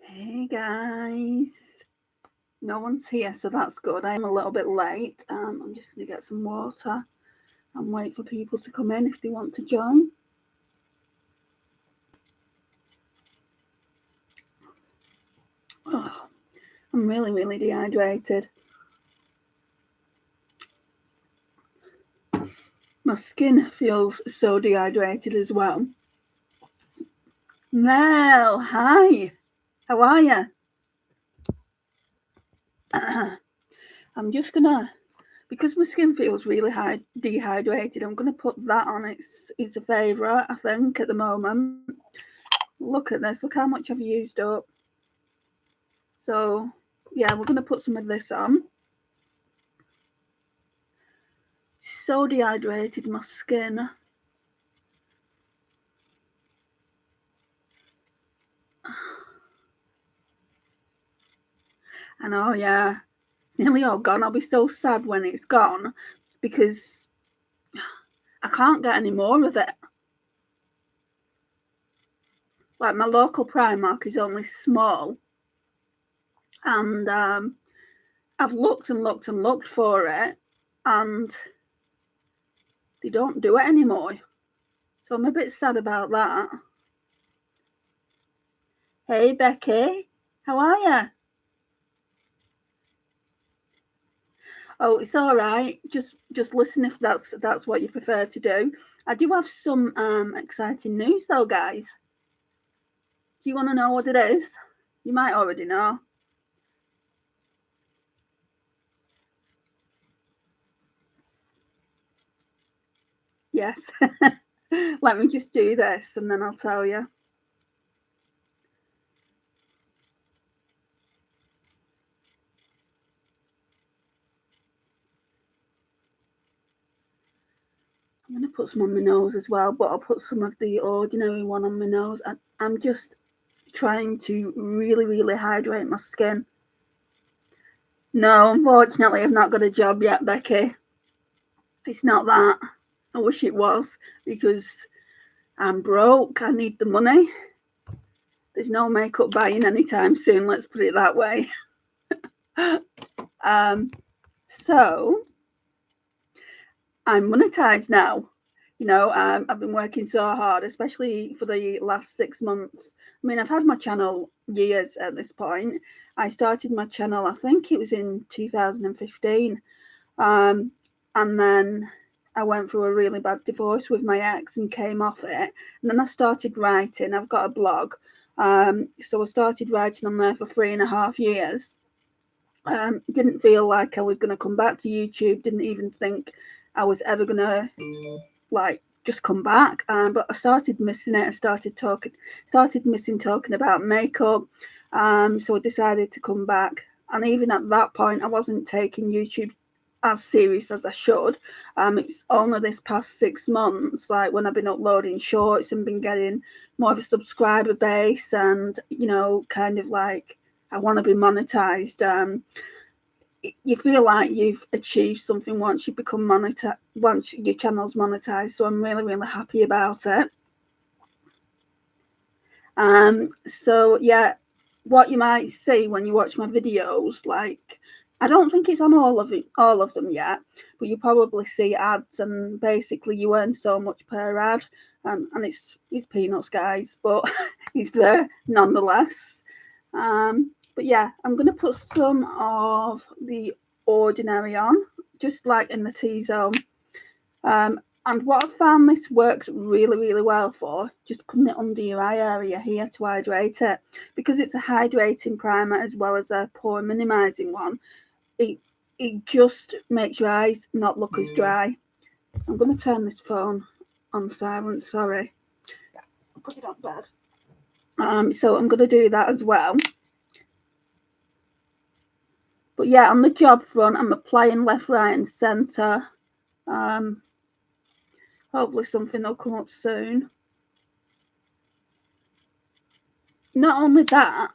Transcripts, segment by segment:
Hey guys, no one's here, so that's good. I am a little bit late. I'm just going to get some water and wait for people to come in if they want to join. Oh, I'm really dehydrated. My skin feels so dehydrated as well. Mel, hi. How are you? I'm just gonna, because my skin feels really dehydrated, I'm gonna put that on. It's a favourite, I think, at the moment. Look at this. Look how much I've used up. So yeah, we're gonna put some of this on. So dehydrated, my skin. I know, yeah. It's nearly all gone. I'll be so sad when it's gone because I can't get any more of it. Like my local Primark is only small, and I've looked and looked and looked for it, and they don't do it anymore. So I'm a bit sad about that. Hey Becky, how are you? Oh, it's all right. Just listen if that's what you prefer to do. I do have some exciting news though, guys. Do you want to know what it is? You might already know. Yes. Let me just do this and then I'll tell you. I'm going to put some on my nose as well, but I'll put some of the ordinary one on my nose. I'm just trying to really hydrate my skin. No, unfortunately, I've not got a job yet, Becky. It's not that. I wish it was because I'm broke. I need the money. There's no makeup buying anytime soon, let's put it that way. So I'm monetized now. I've been working so hard, especially for the last 6 months. I mean, I've had my channel years at this point. I started my channel, I think it was in 2015. And then I went through a really bad divorce with my ex and came off it. And then I started writing. I've got a blog. So I started writing on there for 3.5 years. Didn't feel like I was going to come back to YouTube. Didn't even think I was ever going to just come back. But I started missing it. I started missing talking about makeup. So I decided to come back. And even at that point, I wasn't taking YouTube as serious as I should. It's only this past 6 months, like when I've been uploading shorts and been getting more of a subscriber base, and kind of like I want to be monetized. You feel like you've achieved something once you become monetized, once your channel's monetized. So I'm really happy about it. So yeah, what you might see when you watch my videos, like I don't think it's on all of them yet, but you probably see ads, and basically you earn so much per ad, and it's peanuts, guys, but it's there nonetheless. But yeah, I'm gonna put some of the ordinary on, just like in the T-zone. And what I found this works really well for, just putting it under your eye area here to hydrate it, because it's a hydrating primer as well as a pore minimizing one. It just makes your eyes not look as dry. I'm going to turn this phone on silent. Sorry, I'll put it on bed. So I'm going to do that as well. But yeah, on the job front, I'm applying left, right, and centre. Hopefully something will come up soon. Not only that,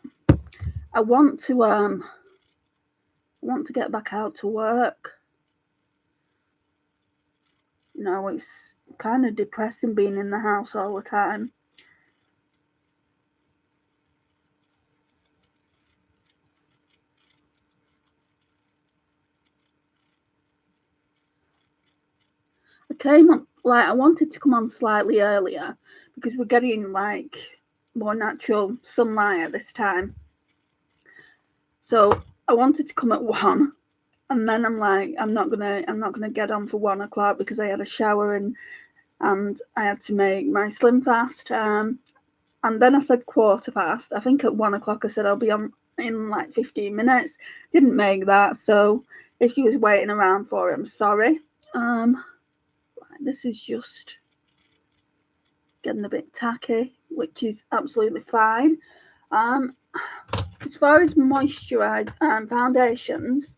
I want to get back out to work. It's kind of depressing being in the house all the time. came on, like, I wanted to come on slightly earlier because we're getting like more natural sunlight at this time. So I wanted to come at 1, and then I'm like, I'm not gonna get on for 1 o'clock because I had a shower and I had to make my slim fast. And then I said 1:15. I think at 1 o'clock I said I'll be on in like 15 minutes. Didn't make that, so if you was waiting around for it, I'm sorry. This is just getting a bit tacky, which is absolutely fine. As far as moisturize foundations,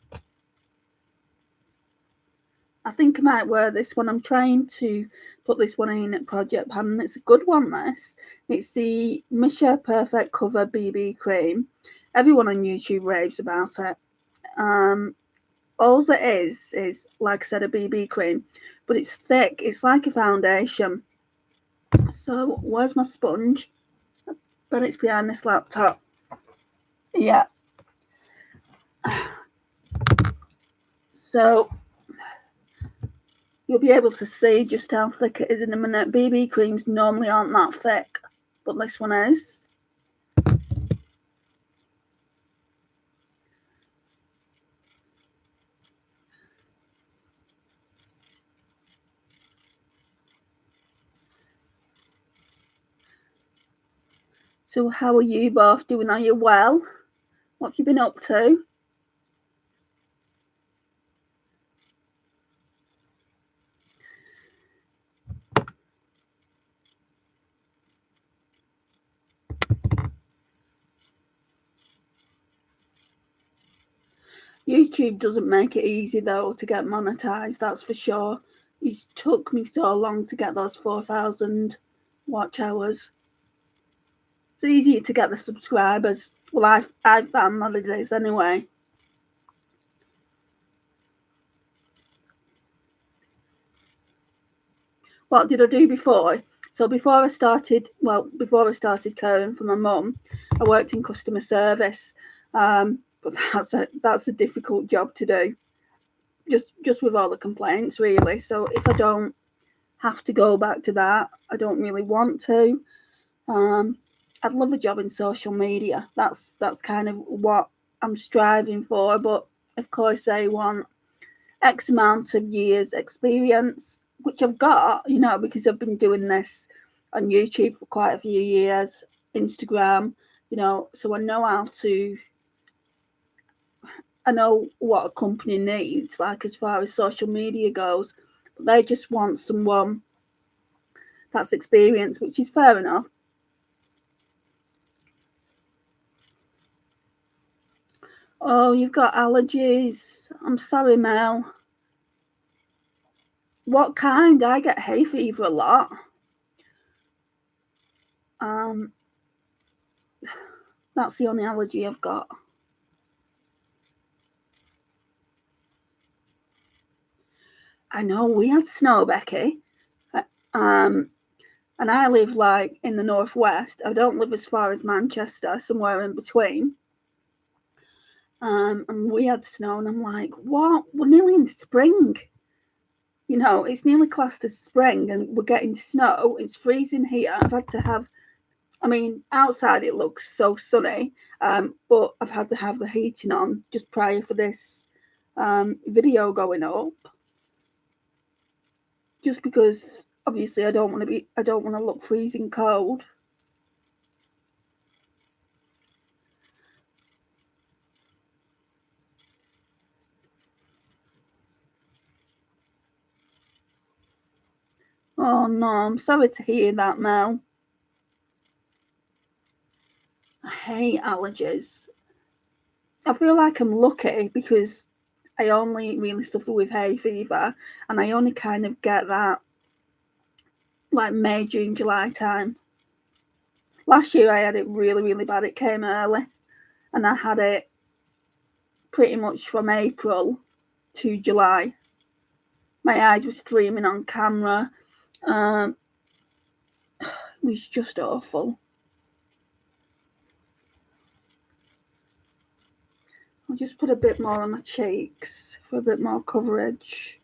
I think I might wear this one. I'm trying to put this one in at Project Pan, and it's a good one, this. It's the Misha Perfect Cover BB Cream. Everyone on YouTube raves about it. All it is, like I said, a BB cream, but it's thick. It's like a foundation. So, where's my sponge? But it's behind this laptop. Yeah. So, you'll be able to see just how thick it is in a minute. BB creams normally aren't that thick, but this one is. So how are you both doing? Are you well? What have you been up to? YouTube doesn't make it easy though to get monetized, that's for sure. It took me so long to get those 4,000 watch hours. It's easier to get the subscribers. Well, I found that it is anyway. What did I do before? So before I started caring for my mum, I worked in customer service. But that's a difficult job to do. Just with all the complaints, really. So if I don't have to go back to that, I don't really want to. I'd love a job in social media. That's kind of what I'm striving for. But of course, they want X amount of years experience, which I've got, because I've been doing this on YouTube for quite a few years, Instagram, so I know what a company needs, like as far as social media goes, but they just want someone that's experienced, which is fair enough. Oh, you've got allergies. I'm sorry, Mel. What kind? I get hay fever a lot. That's the only allergy I've got. I know we had snow, Becky. And I live like in the northwest. I don't live as far as Manchester, somewhere in between. And we had snow, and I'm like, what? We're nearly in spring. It's nearly classed as spring, and we're getting snow. It's freezing here. I've had to have, outside it looks so sunny, but I've had to have the heating on just prior for this video going up. Just because obviously I don't want to look freezing cold. Oh no, I'm sorry to hear that, Mel. I hate allergies. I feel like I'm lucky because I only really suffer with hay fever, and I only kind of get that like May, June, July time. Last year I had it really, really bad. It came early, and I had it pretty much from April to July. My eyes were streaming on camera. It was just awful. I'll just put a bit more on the cheeks for a bit more coverage.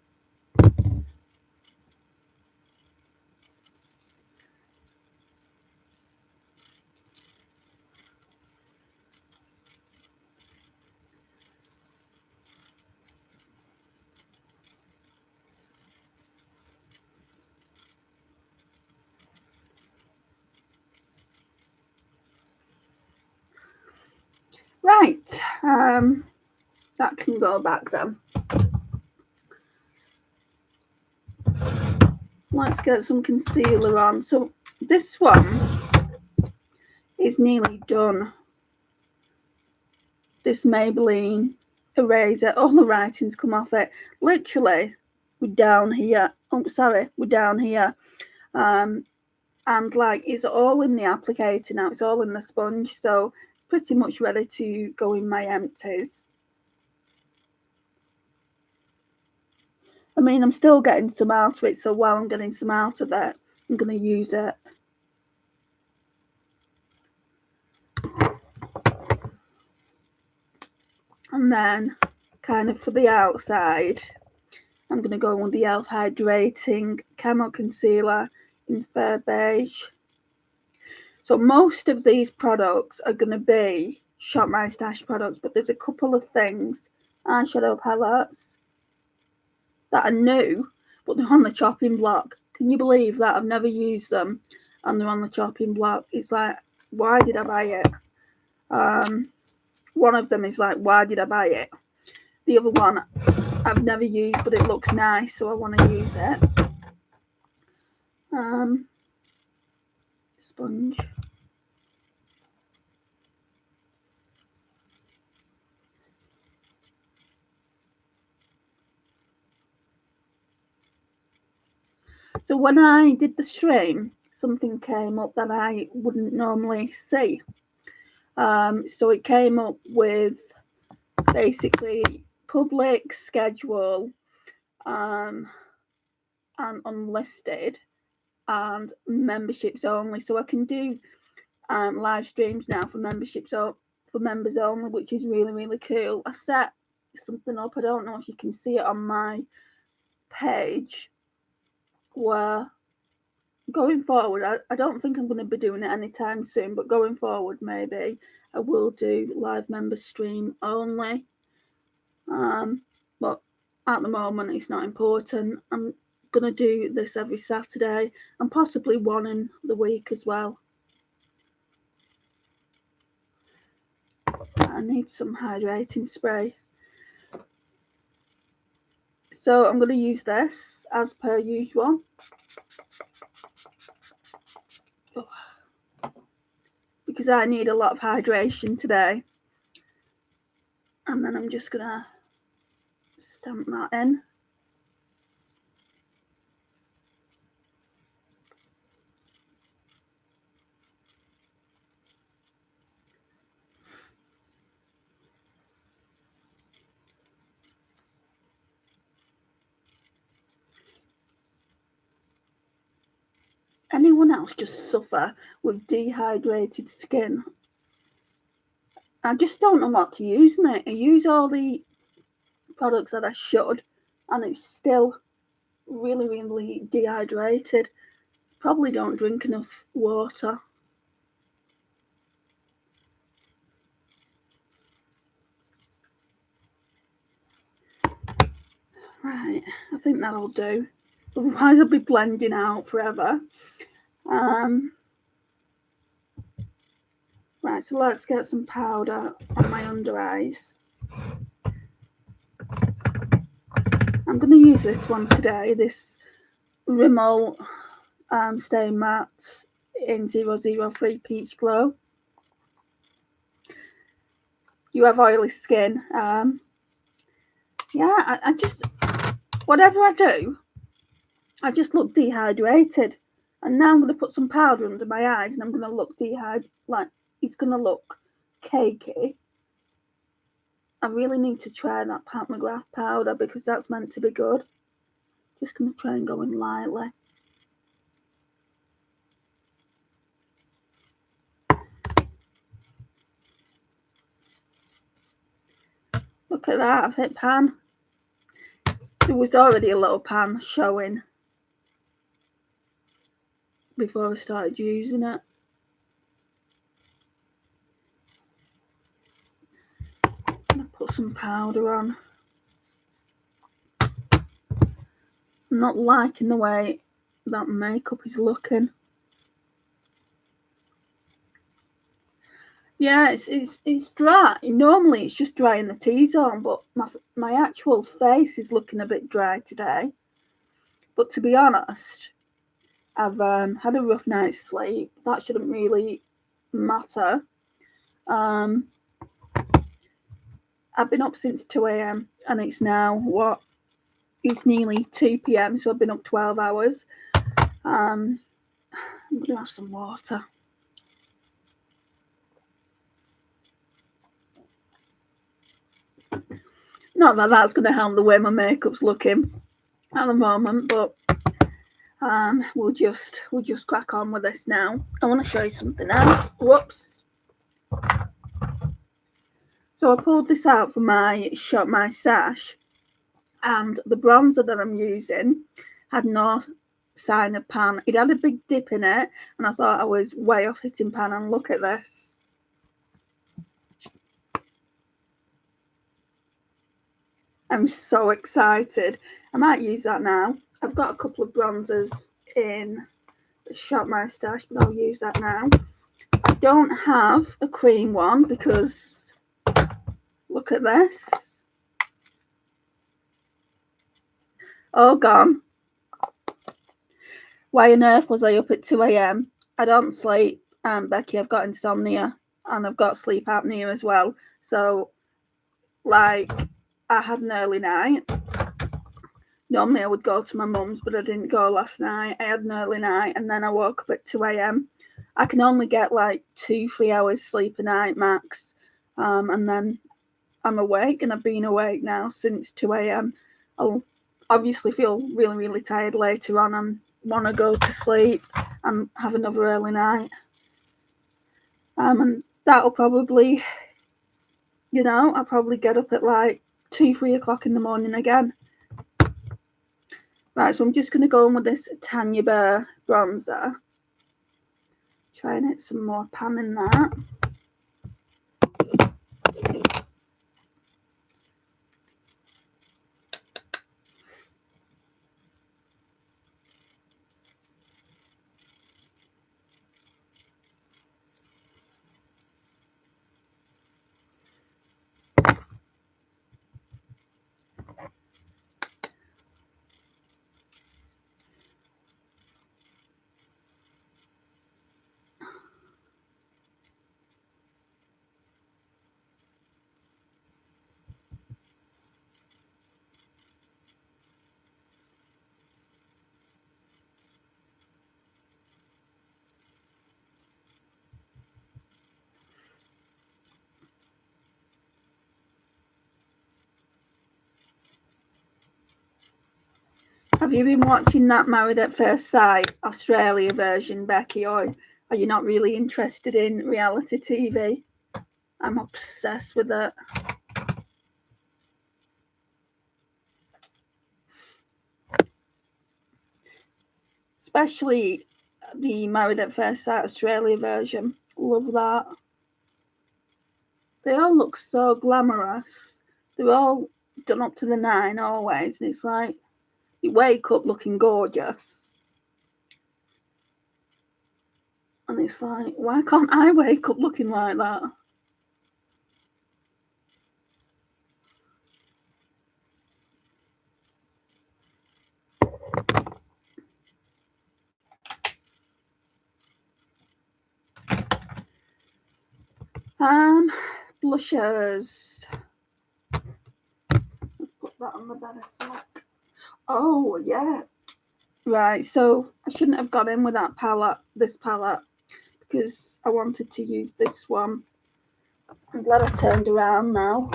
Right, that can go back then. Let's get some concealer on. So this one is nearly done. This Maybelline eraser, all the writing's come off it. Literally, we're down here. Oh, sorry, we're down here. And like it's all in the applicator now. It's all in the sponge, so it's pretty much ready to go in my empties. I mean, I'm still getting some out of it, so while I'm getting some out of it, I'm going to use it. And then, kind of for the outside, I'm going to go with the e.l.f. Hydrating Camo Concealer in Fair Beige. So most of these products are going to be Shop My Stash products, but there's a couple of things, eyeshadow palettes, that are new, but they're on the chopping block. Can you believe that? I've never used them and they're on the chopping block. It's like, why did I buy it? One of them is like, why did I buy it? The other one I've never used, but it looks nice, so I want to use it. Sponge. So when I did the stream, something came up that I wouldn't normally see. So it came up with basically public, schedule, and unlisted, and memberships only. So I can do live streams now for memberships or for members only, which is really, really cool. I set something up. I don't know if you can see it on my page, where going forward, I don't think I'm going to be doing it anytime soon, but going forward, maybe I will do live member stream only. But at the moment, it's not important. I'm going to do this every Saturday and possibly one in the week as well. I need some hydrating spray. So I'm going to use this as per usual. Because I need a lot of hydration today. And then I'm just going to stamp that in. Anyone else just suffer with dehydrated skin? I just don't know what to use, mate. I use all the products that I should, and it's still really, really dehydrated. Probably don't drink enough water. Right, I think that'll do. Otherwise I'll be blending out forever. Right, so let's get some powder on my under eyes. I'm going to use this one today, this Rimmel Stay Matte in 003 Peach Glow. You have oily skin. Yeah, I just, whatever I do, I just look dehydrated. And now I'm going to put some powder under my eyes and I'm going to look dehydrated, like it's going to look cakey. I really need to try that Pat McGrath powder because that's meant to be good. Just going to try and go in lightly. Look at that, I've hit pan. There was already a little pan showing before I started using it. I'm going to put some powder on. I'm not liking the way that makeup is looking. Yeah, it's dry. Normally it's just dry in the T-zone, but my actual face is looking a bit dry today. But to be honest, I've had a rough night's sleep. That shouldn't really matter. Um, I've been up since 2 a.m. and it's now what? It's nearly 2 p.m. So I've been up 12 hours. I'm gonna have some water. Not that that's gonna help the way my makeup's looking at the moment, but we'll just crack on with this now. I want to show you something else. Whoops. So I pulled this out for my stash, and the bronzer that I'm using had no sign of pan. It had a big dip in it, and I thought I was way off hitting pan. And look at this. I'm so excited. I might use that now. I've got a couple of bronzers in Shop My Stash, but I'll use that now. I don't have a cream one because look at this. All gone. Why on earth was I up at 2 a.m? I don't sleep, Becky. I've got insomnia and I've got sleep apnea as well. So, like, I had an early night. Normally I would go to my mum's, but I didn't go last night. I had an early night and then I woke up at 2 a.m. I can only get like 2-3 hours sleep a night max. And then I'm awake, and I've been awake now since 2 a.m. I'll obviously feel really, really tired later on and want to go to sleep and have another early night. And that'll probably, I'll probably get up at like 2-3 o'clock in the morning again. Right, so I'm just going to go in with this Tanya Bear bronzer. Try and hit some more pan in that. Have you been watching that Married at First Sight Australia version, Becky, or are you not really interested in reality TV? I'm obsessed with it. Especially the Married at First Sight Australia version. Love that. They all look so glamorous. They're all done up to the nine always, and it's like you wake up looking gorgeous. And it's like, why can't I wake up looking like that? Blushers. Let's put that on the better sec. Oh, yeah. Right, so I shouldn't have got in with that palette, this palette, because I wanted to use this one. I'm glad I turned around now.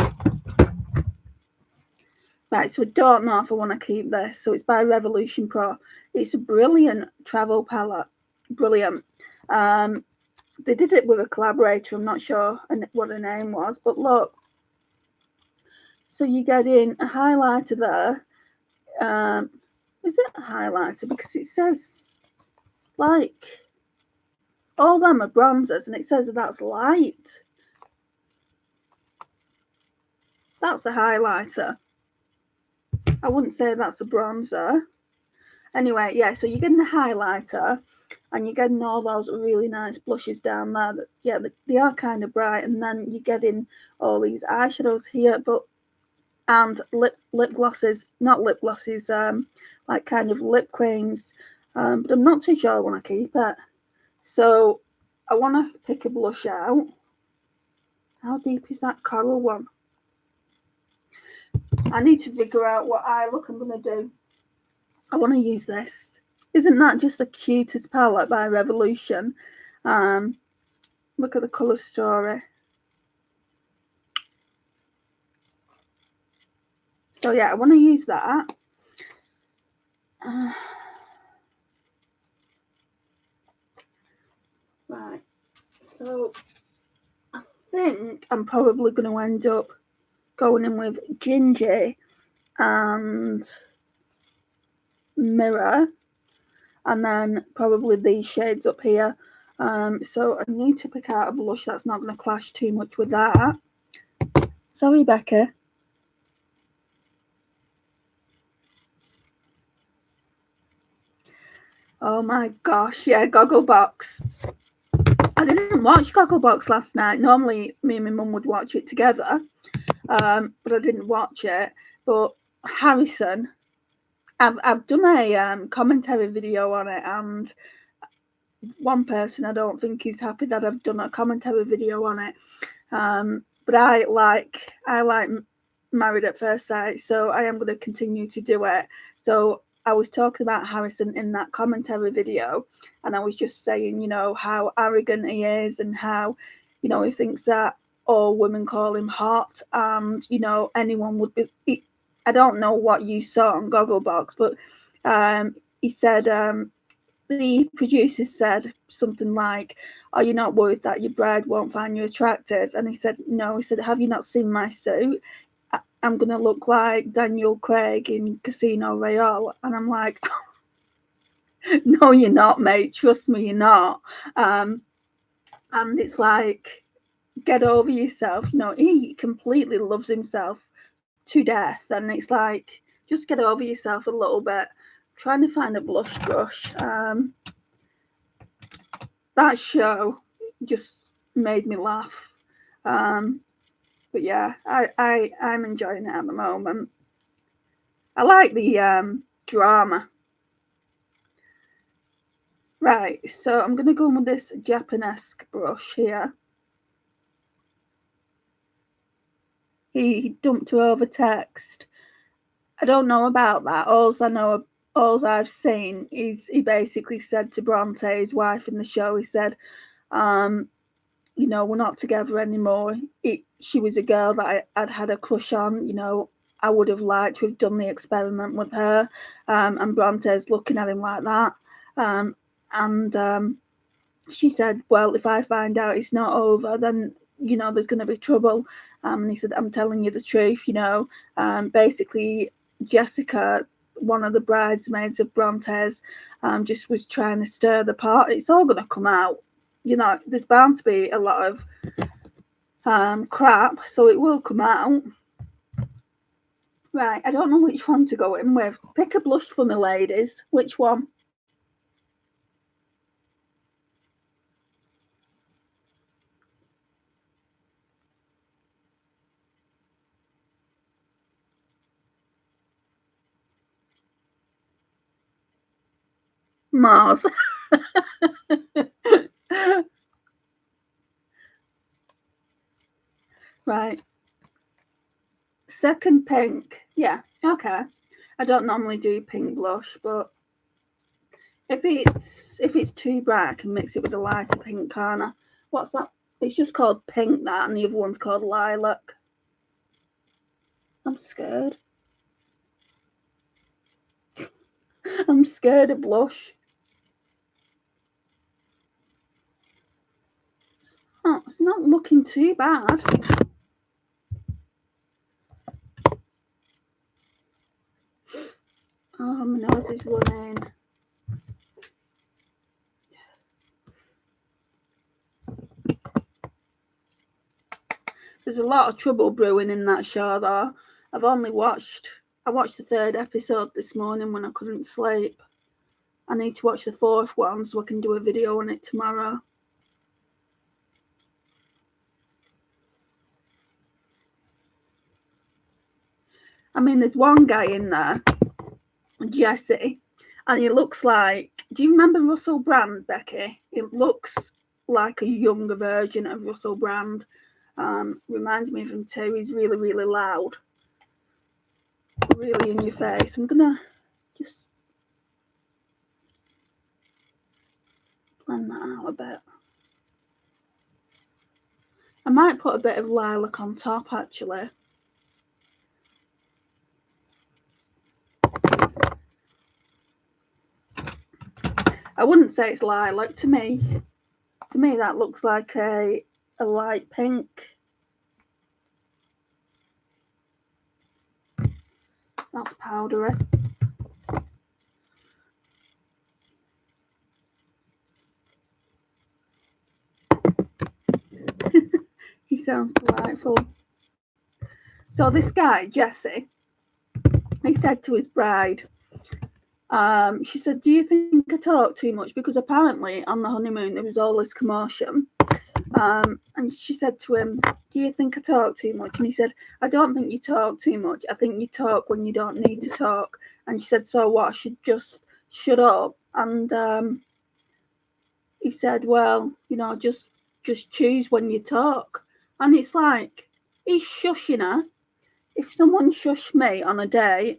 Right, so I don't know if I want to keep this. So it's by Revolution Pro. It's a brilliant travel palette. Brilliant. They did it with a collaborator. I'm not sure what her name was, but look. So you get in a highlighter there. Is it a highlighter? Because it says, like, all them are bronzers, and it says that's light. That's a highlighter. I wouldn't say that's a bronzer. Anyway, yeah, so you're getting a highlighter. and you're getting all those really nice blushes down there. Yeah, they are kind of bright, and then you're getting all these eyeshadows here, and lip glosses, not lip glosses, like kind of lip creams, but I'm not too sure I want to keep it. So I want to pick a blush out. How deep is that coral one? I need to figure out what eye look I'm going to do. I want to use this. Isn't that just the cutest palette by Revolution? Look at the colour story. So yeah, I want to use that. Right. So I think I'm probably going to end up going in with Ginger and Mirror, and then probably these shades up here. So I need to pick out a blush that's not going to clash too much with that. Sorry, Becca. Oh my gosh, yeah, Gogglebox. I didn't watch Gogglebox last night. Normally, me and my mum would watch it together, but I didn't watch it. But Harrison, I've done a commentary video on it, and one person I don't think is happy that I've done a commentary video on it. But I like Married at First Sight, so I am going to continue to do it. So I was talking about Harrison in that commentary video, and I was just saying, you know, how arrogant he is, and how, you know, he thinks that all women call him hot, and, you know, anyone would be. I don't know what you saw on Gogglebox, but he said, the producers said something like, "Are you not worried that your bride won't find you attractive?" And he said, "No." He said, "Have you not seen my suit? I'm going to look like Daniel Craig in Casino Royale." And I'm like, "No, you're not, mate. Trust me, you're not." And it's like, get over yourself. You know, he completely loves himself to death. And it's like, just get over yourself a little bit. I'm trying to find a blush brush. That show just made me laugh. But yeah, I'm enjoying it at the moment. I like the drama. Right, so I'm going to go in with this Japanese brush here. He dumped her over text. I don't know about that. All I've seen is he basically said to Bronte, his wife in the show, he said, you know, we're not together anymore. She was a girl that I'd had a crush on. You know, I would have liked to have done the experiment with her. And Bronte's looking at him like that. And she said, well, if I find out it's not over, then, you know, there's going to be trouble. And he said, I'm telling you the truth, you know. Basically, Jessica, one of the bridesmaids of Bronte's, just was trying to stir the pot. It's all going to come out. You know, there's bound to be a lot of crap, so it will come out. Right, I don't know which one to go in with. Pick a blush for me, ladies. Which one? Mars. Right. Second pink. Yeah, okay. I don't normally do pink blush, but if it's too bright, I can mix it with a lighter pink, can't I? What's that? It's just called pink, that, and the other one's called lilac. I'm scared. I'm scared of blush. Oh, it's not looking too bad. Oh, my nose is running. There's a lot of trouble brewing in that show, though. I watched the third episode this morning when I couldn't sleep. I need to watch the 4th one so I can do a video on it tomorrow. I mean, there's one guy in there, Jesse, and he looks like, do you remember Russell Brand, Becky? It looks like a younger version of Russell Brand. Reminds me of him too. He's really, really loud. Really in your face. I'm gonna just blend that out a bit. I might put a bit of lilac on top, actually. I wouldn't say it's lilac. To me, that looks like a light pink. That's powdery. He sounds delightful. So this guy, Jesse, he said to his bride, she said, do you think I talk too much? Because apparently on the honeymoon there was all this commotion. And she said to him, do you think I talk too much? And he said, I don't think you talk too much. I think you talk when you don't need to talk. And she said, so what? I should just shut up. And he said, well, just choose when you talk. And it's like, he's shushing her. If someone shushed me on a date,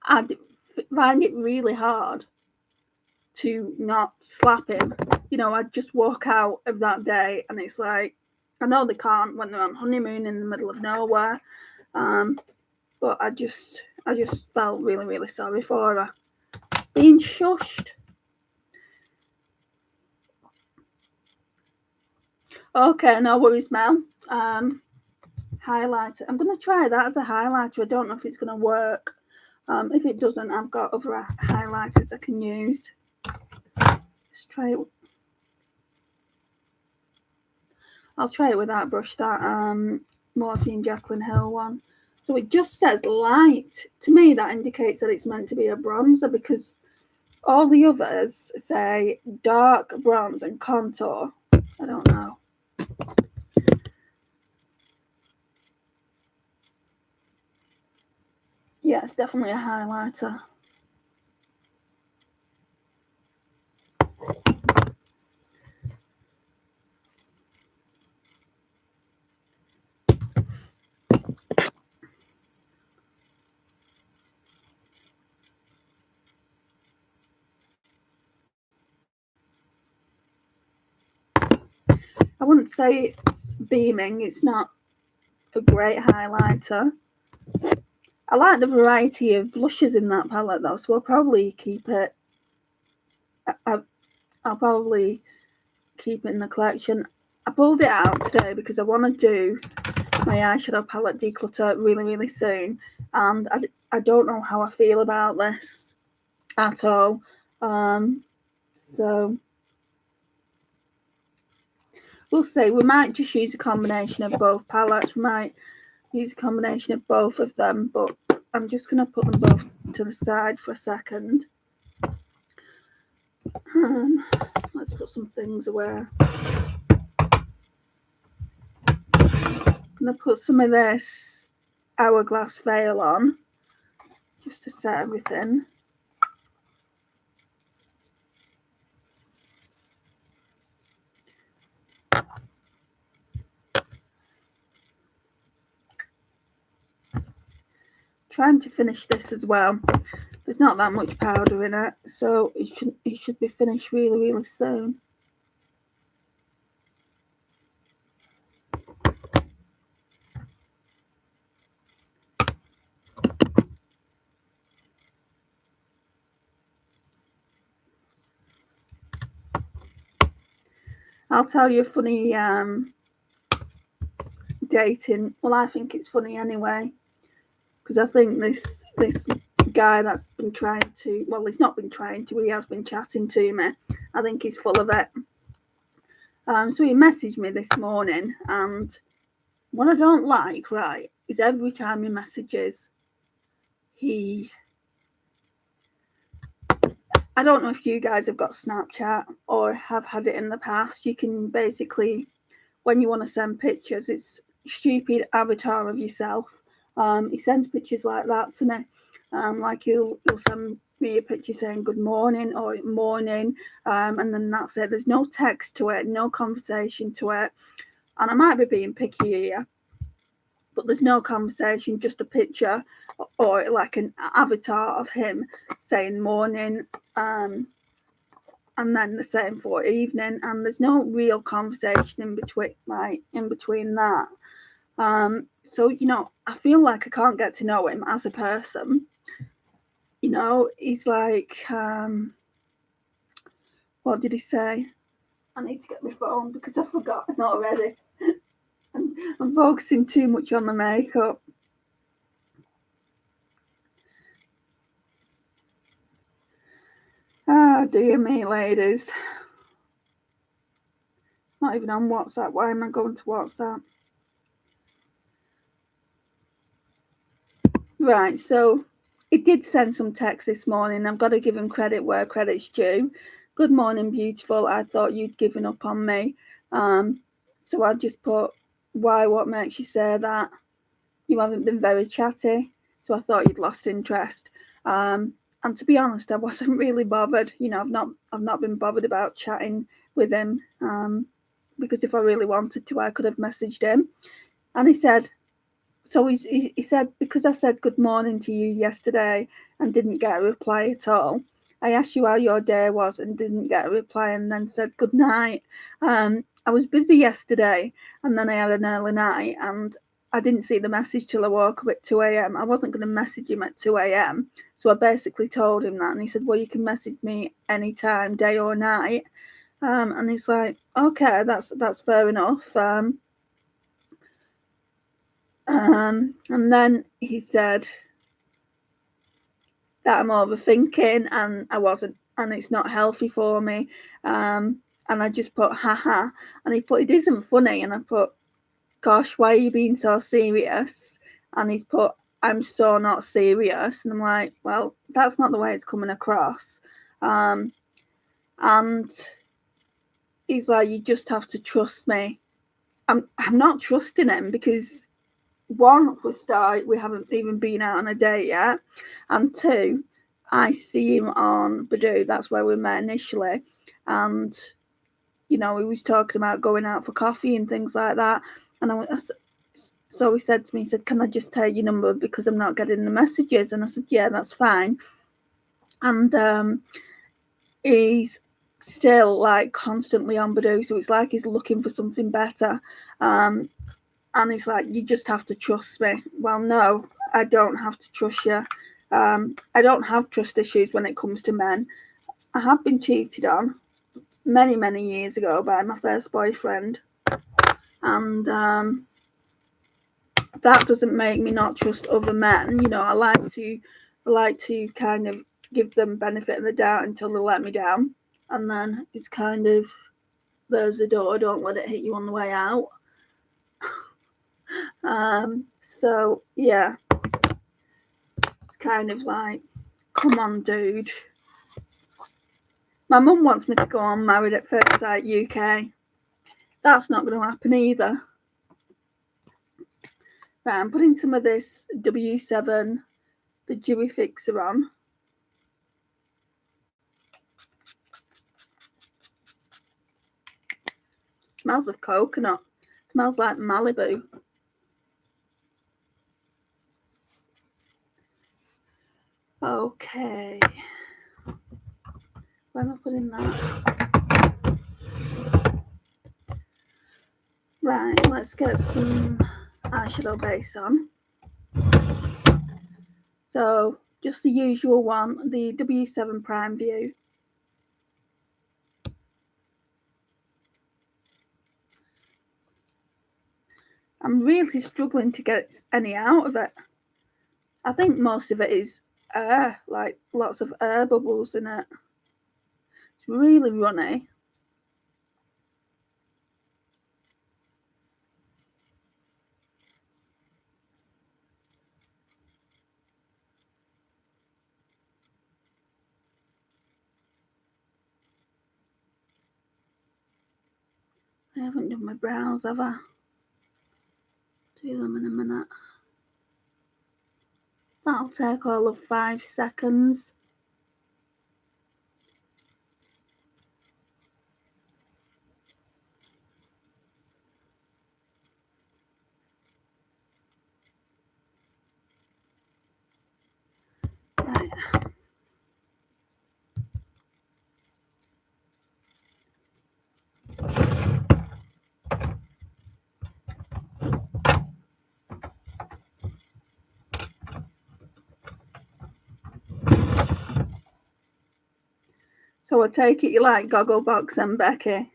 I'd find it really hard to not slap him. I'd just walk out of that day, and it's like, I know they can't when they're on honeymoon in the middle of nowhere, but I just felt really, really sorry for her being shushed. Okay, no worries, Mel. Highlighter. I'm going to try that as a highlighter. I don't know if it's going to work. If it doesn't, I've got other highlighters I can use. Let's try it. I'll try it with that brush, that Morphe Jaclyn Hill one. So it just says light. To me, that indicates that it's meant to be a bronzer, because all the others say dark bronze and contour. I don't know. Yeah, it's definitely a highlighter. I wouldn't say it's beaming. It's not a great highlighter. I like the variety of blushes in that palette though, so I'll probably keep it. I'll probably keep it in the collection. I pulled it out today because I want to do my eyeshadow palette declutter really, really soon, and I don't know how I feel about this at all. So we'll see. We might just use a combination of both palettes. We might use a combination of both of them, but I'm just going to put them both to the side for a second. Let's put some things away. I'm going to put some of this Hourglass Veil on, just to set everything. Trying to finish this as well. There's not that much powder in it, so it should be finished really, really soon. I'll tell you a funny dating. Well, I think it's funny anyway, because I think this guy that's been trying to. Well, he's not been trying to. He has been chatting to me. I think he's full of it. So he messaged me this morning, and what I don't like, right, is every time he messages, he I don't know if you guys have got Snapchat or have had it in the past. You can basically, when you want to send pictures, it's stupid avatar of yourself. He sends pictures like that to me. Like he'll send me a picture saying good morning or morning, and then that's it. There's no text to it, no conversation to it. And I might be being picky here, but there's no conversation, just a picture or like an avatar of him saying morning, and then the same for evening, and there's no real conversation in between that. So I feel like I can't get to know him as a person. He's like, what did he say? I need to get my phone because I've forgotten already. I'm focusing too much on the makeup. Oh, dear me, ladies. It's not even on WhatsApp. Why am I going to WhatsApp? Right, so he did send some text this morning. I've got to give him credit where credit's due. Good morning, beautiful. I thought you'd given up on me. So I just put, why, what makes you say that? You haven't been very chatty, so I thought you'd lost interest. And to be honest, I wasn't really bothered. I've not been bothered about chatting with him, because if I really wanted to, I could have messaged him. And he said, he said, because I said good morning to you yesterday and didn't get a reply at all, I asked you how your day was and didn't get a reply, and then said good night. I was busy yesterday, and then I had an early night, and I didn't see the message till I woke up at 2 a.m. I wasn't going to message him at 2 a.m. So I basically told him that, and he said, well, you can message me anytime, day or night. And he's like, okay, that's fair enough. And then he said that I'm overthinking and I wasn't, and it's not healthy for me. And I just put, haha. And he put, it isn't funny. And I put, gosh, why are you being so serious? And he's put, I'm so not serious. And I'm like, well, that's not the way it's coming across. And he's like, you just have to trust me. I'm not trusting him because, one, for a start, we haven't even been out on a date yet, and two, I see him on Badoo. That's where we met initially, and he was talking about going out for coffee and things like that. And so he said to me, he said, "Can I just take your number because I'm not getting the messages?" And I said, "Yeah, that's fine." And he's still like constantly on Badoo, so it's like he's looking for something better. And he's like, you just have to trust me. Well, no, I don't have to trust you. I don't have trust issues when it comes to men. I have been cheated on many, many years ago by my first boyfriend. And that doesn't make me not trust other men. I like to kind of give them benefit of the doubt until they let me down. And then it's kind of, there's the door, don't let it hit you on the way out. So yeah, it's kind of like, come on, dude. My mum wants me to go on Married at First Sight UK. That's not going to happen either. Right, I'm putting some of this W7, the Dewy Fixer, on. Smells of coconut. Smells like Malibu. Okay. Where am I putting that? Right, let's get some eyeshadow base on. So, just the usual one, the W7 Prime View. I'm really struggling to get any out of it. I think most of it is air, like lots of air bubbles in it. It's really runny. I haven't done my brows, have I? Do them in a minute. That'll take all of 5 seconds. Right. So I take it you like Gogglebox and Becky.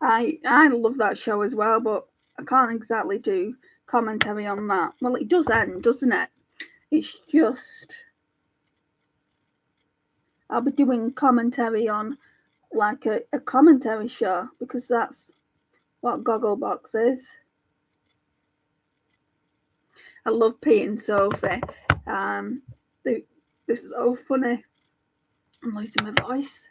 I love that show as well, but I can't exactly do commentary on that. Well, it does end, doesn't it? It's just I'll be doing commentary on like a commentary show because that's what Gogglebox is. I love Pete and Sophie. This is so funny. I'm losing my voice.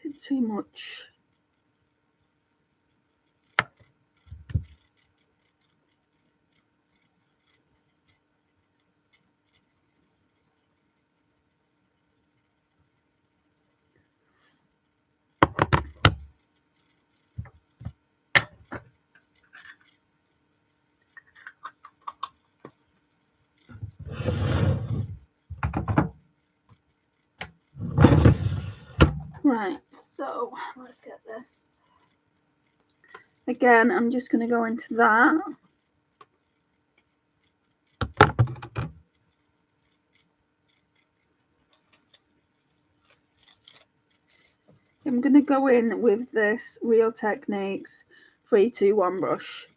Bit too much. Right, so let's get this. Again, I'm just going to go into that. I'm going to go in with this Real Techniques 321 brush.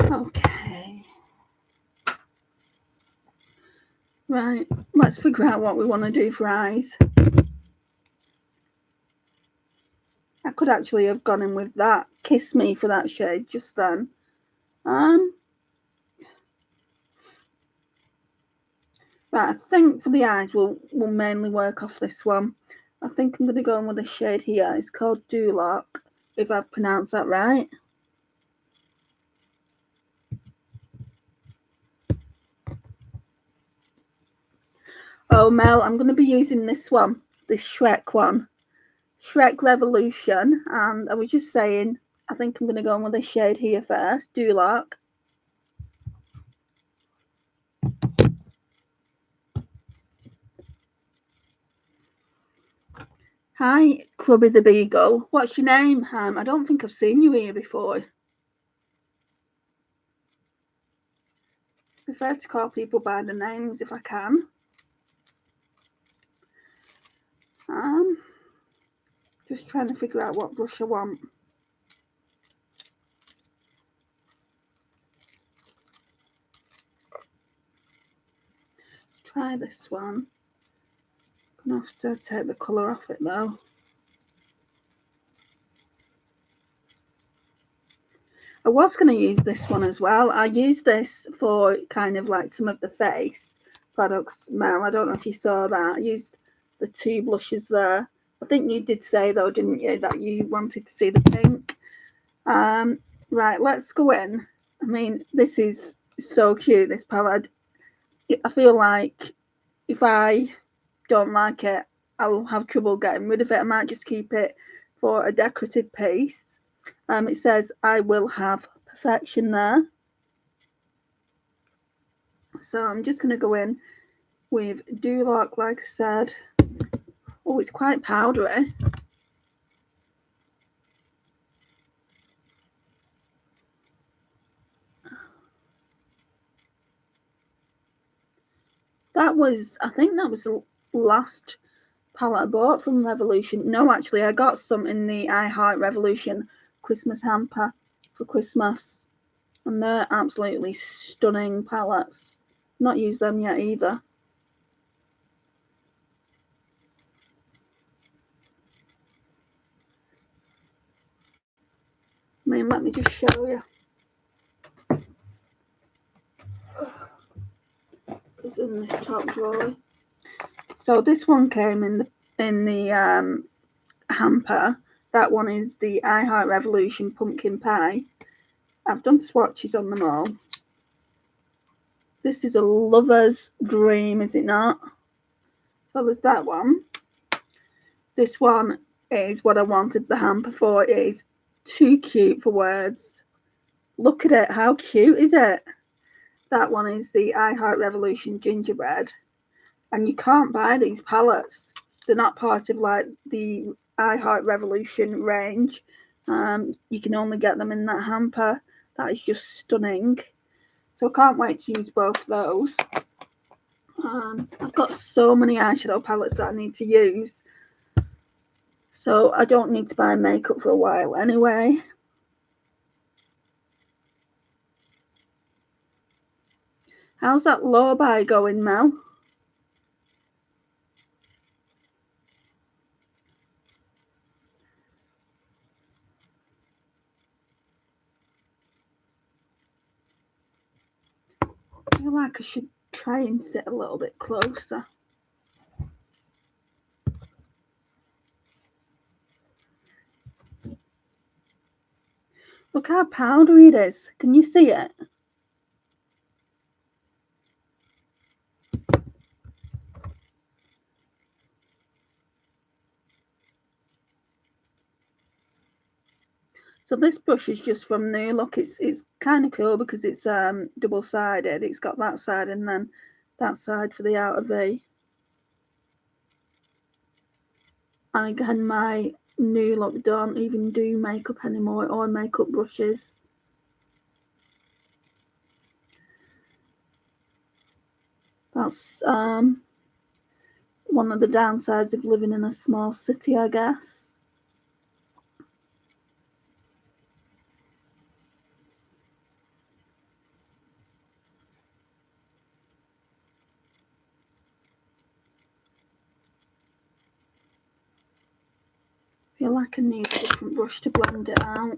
Okay. Right, let's figure out what we want to do for eyes. I could actually have gone in with that Kiss Me for that shade just then. Right, I think for the eyes we'll mainly work off this one. I think I'm going to go in with a shade here. It's called Duloc, if I've pronounced that right. Oh, Mel, I'm going to be using this one, this Shrek one. Shrek Revolution. And I was just saying, I think I'm going to go in with this shade here first, Duloc. Hi, Clubby the Beagle. What's your name? I don't think I've seen you here before. I prefer to call people by the names if I can. Just trying to figure out what brush I want. Try this one. I'm gonna have to take the colour off it though. I was going to use this one as well. I used this for kind of like some of the face products. Mel, I don't know if you saw that. I used the 2 blushes there. I think you did say though, didn't you, that you wanted to see the pink. Right, let's go in. I mean, this is so cute, this palette. I feel like if I don't like it, I'll have trouble getting rid of it. I might just keep it for a decorative piece. It says I will have perfection there. So I'm just going to go in with Duloc, like I said. Oh, it's quite powdery. I think that was the last palette I bought from Revolution. No, actually, I got some in the I Heart Revolution Christmas hamper for Christmas. And they're absolutely stunning palettes. Not used them yet either. I mean, let me just show you. It's in this top drawer. So this one came in the hamper. That one is the I Heart Revolution Pumpkin Pie. I've done swatches on them all. This is a lover's dream, is it not? So there's that one. This one is what I wanted the hamper for. It is too cute for words. Look at it. How cute is it? That one is the I Heart Revolution Gingerbread. And you can't buy these palettes. They're not part of like the I Heart Revolution range. You can only get them in that hamper. That is just stunning. So I can't wait to use both of those. I've got so many eyeshadow palettes that I need to use. So I don't need to buy makeup for a while anyway. How's that low buy going, Mel? I feel like I should try and sit a little bit closer. Look how powdery it is. Can you see it? So this brush is just from New Look. It's kind of cool because it's double-sided. It's got that side and then that side for the outer V. And again, my New Look don't even do makeup anymore or makeup brushes. That's one of the downsides of living in a small city, I guess. I feel like I need a different brush to blend it out.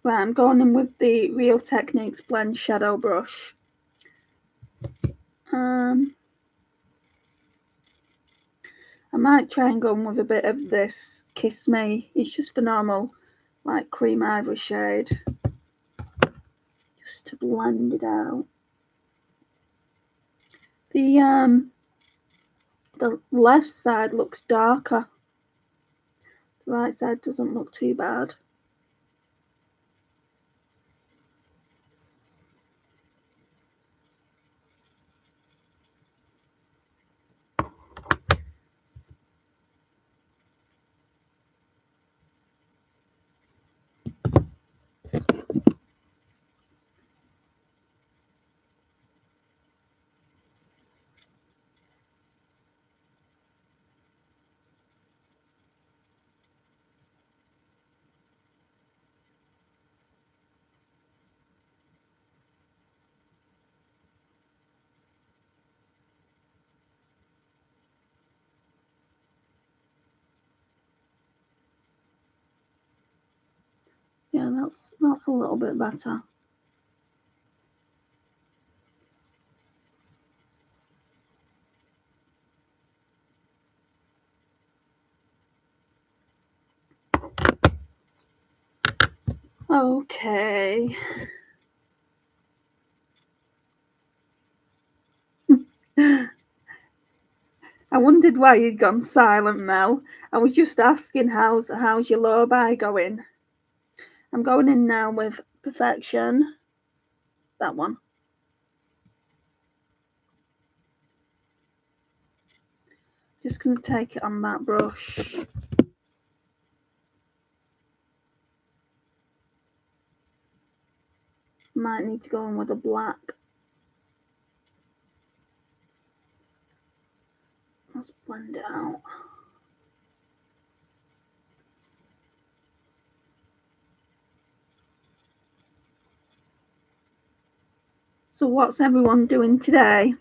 Right, I'm going in with the Real Techniques Blend Shadow Brush. I might try and go in with a bit of this Kiss Me. It's just a normal, like, cream ivory shade. Just to blend it out. The left side looks darker. The right side doesn't look too bad. Yeah, that's a little bit better. Okay. I wondered why you'd gone silent, Mel. I was just asking how's your low buy going. I'm going in now with Perfection. That one. Just going to take it on that brush. might need to go in with a black. Let's blend it out. So what's everyone doing today?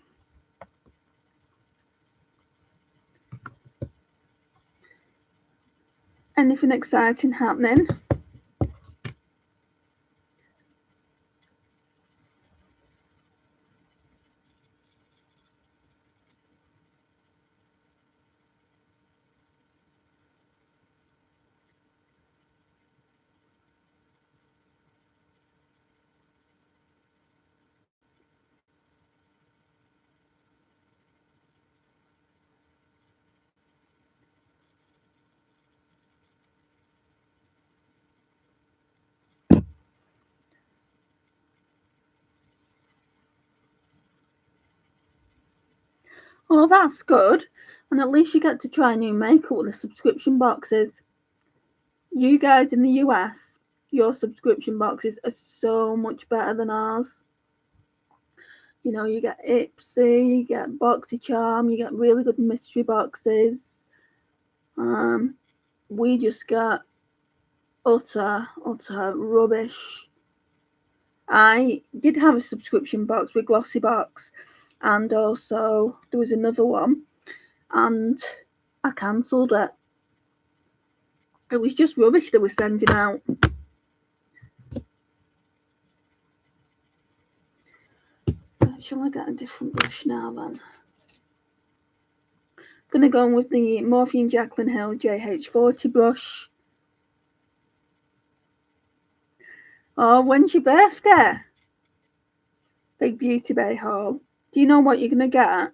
Anything exciting happening? Oh, that's good. And at least you get to try new makeup with the subscription boxes. You guys in the US, your subscription boxes are so much better than ours. You know, you get Ipsy, you get BoxyCharm, you get really good mystery boxes. We just get utter rubbish. I did have a subscription box with Glossybox, and also there was another one, and I cancelled it. It was just rubbish they were sending out. Shall I get a different brush now then? I'm going to go in with the Morphe and Jaclyn Hill JH40 brush. Oh, when's your birthday? Big Beauty Bay haul. Do you know what you're going to get?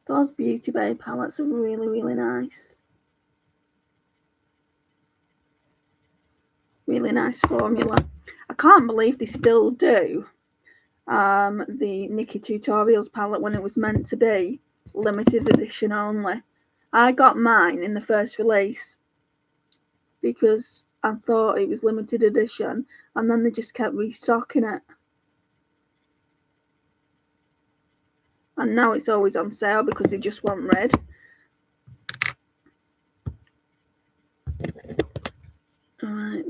Those Beauty Bay palettes are really, really nice. Really nice formula. I can't believe they still do the Nikki Tutorials palette when it was meant to be limited edition only. I got mine in the first release because I thought it was limited edition, and then they just kept restocking it. And now it's always on sale because they just want rid. Alright.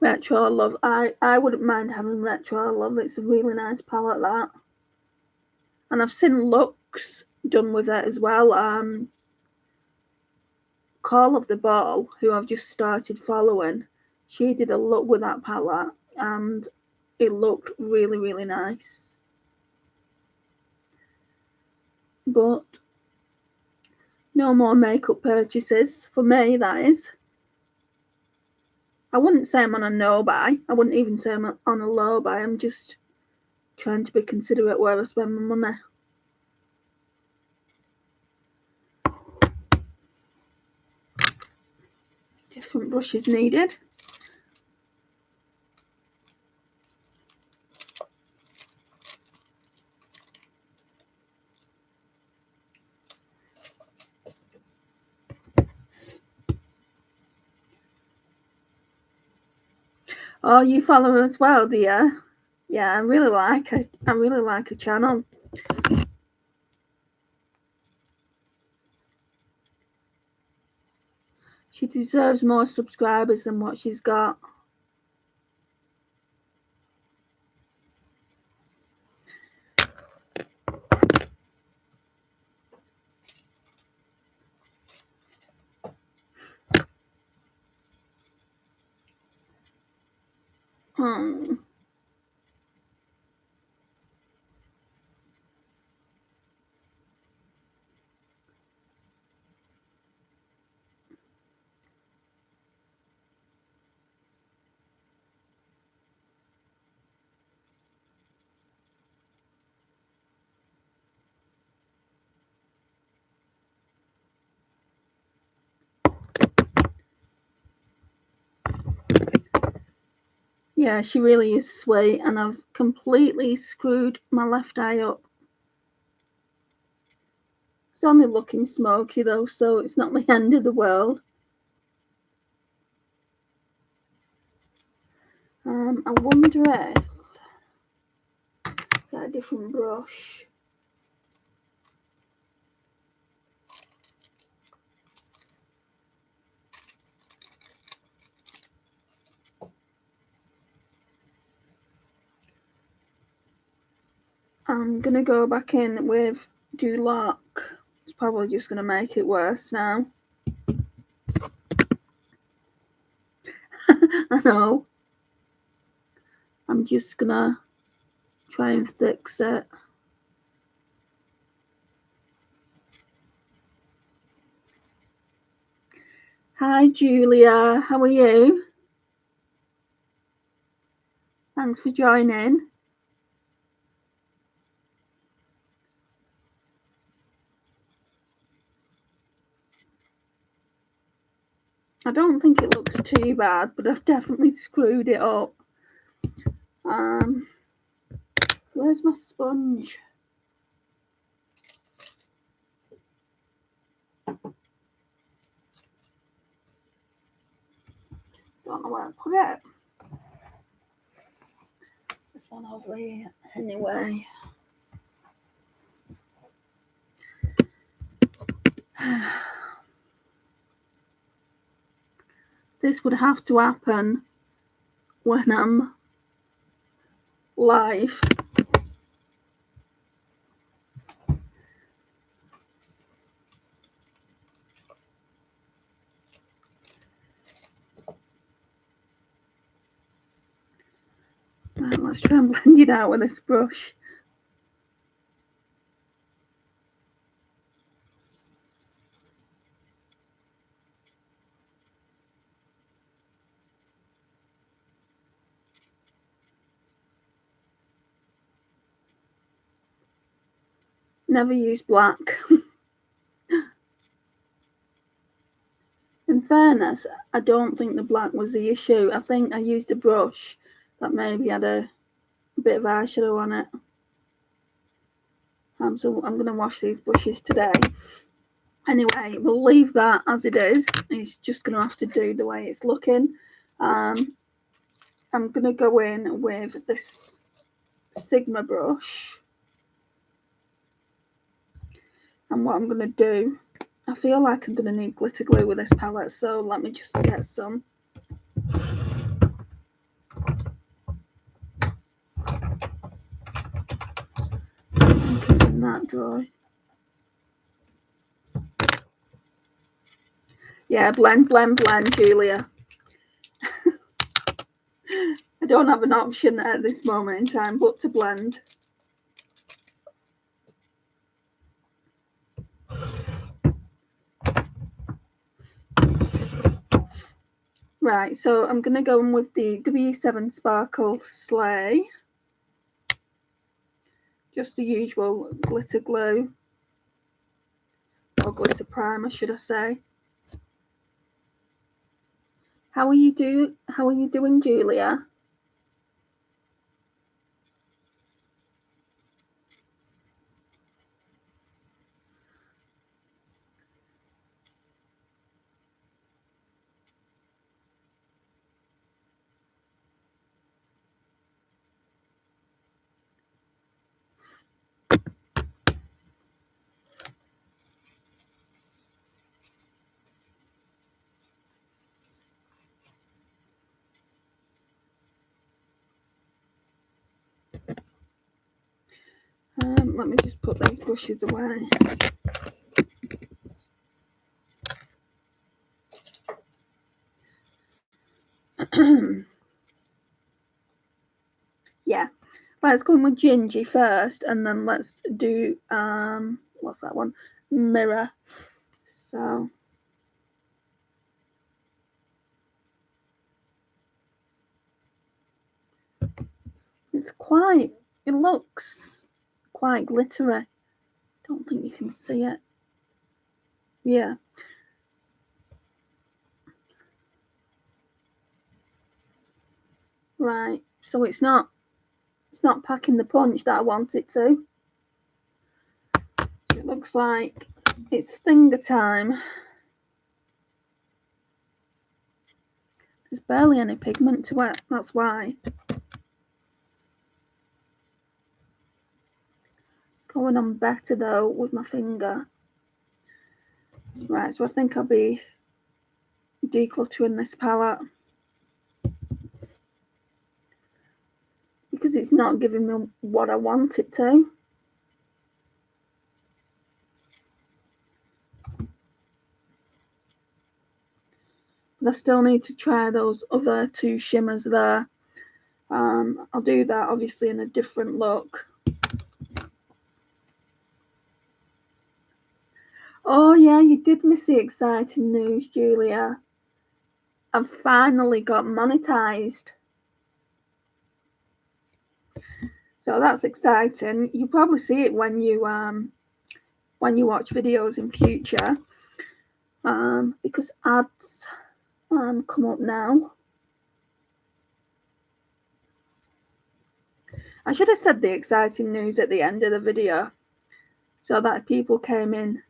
Retro Love. I wouldn't mind having Retro Love. It's a really nice palette, that. And I've seen looks done with it as well. Call of the Ball, who I've just started following, she did a look with that palette and it looked really, really nice. But no more makeup purchases for me, that is. I wouldn't say I'm on a no buy. I wouldn't even say I'm on a low buy. I'm just trying to be considerate where I spend my money. Different brushes needed. Oh, you follow her as well, do you? Yeah, I really like her. I really like her channel. She deserves more subscribers than what she's got. Yeah, she really is sweet, and I've completely screwed my left eye up. It's only looking smoky though, so it's not the end of the world. I wonder if get a different brush. I'm gonna go back in with Duloc. It's probably just gonna make it worse now. I know. I'm just gonna try and fix it. Hi Julia, how are you? Thanks for joining. I don't think it looks too bad, but I've definitely screwed it up. Where's my sponge? Don't know where I put it. This one over here. Anyway. This would have to happen when I'm live. Right, let's try and blend it out with this brush. Never use black. In fairness, I don't think the black was the issue. I think I used a brush that maybe had a bit of eyeshadow on it. So I'm going to wash these brushes today. Anyway, we'll leave that as it is. It's just going to have to do the way it's looking. I'm going to go in with this Sigma brush. And what I'm going to do, I feel like I'm going to need glitter glue with this palette, so let me just get some. I think it's in that drawer. Yeah, blend, blend, blend, Julia. I don't have an option at this moment in time but to blend. Right, so I'm going to go in with the W7 Sparkle Slay. Just the usual glitter glue. Or glitter primer, should I say. How are you doing, Julia? Let me just put these brushes away. Yeah, let's go in with Gingy first, and then let's do what's that one? Mirror. So it looks quite glittery. Don't think you can see it. Yeah. Right, so it's not packing the punch that I want it to. It looks like it's finger time. There's barely any pigment to it, that's why. Going on better though with my finger. Right, so I think I'll be decluttering this palette because it's not giving me what I want it to. But I still need to try those other two shimmers there. I'll do that obviously in a different look. Oh yeah, you did miss the exciting news, Julia. I've finally got monetized. So that's exciting. You'll probably see it when you watch videos in future. Because ads come up now. I should have said the exciting news at the end of the video so that if people came in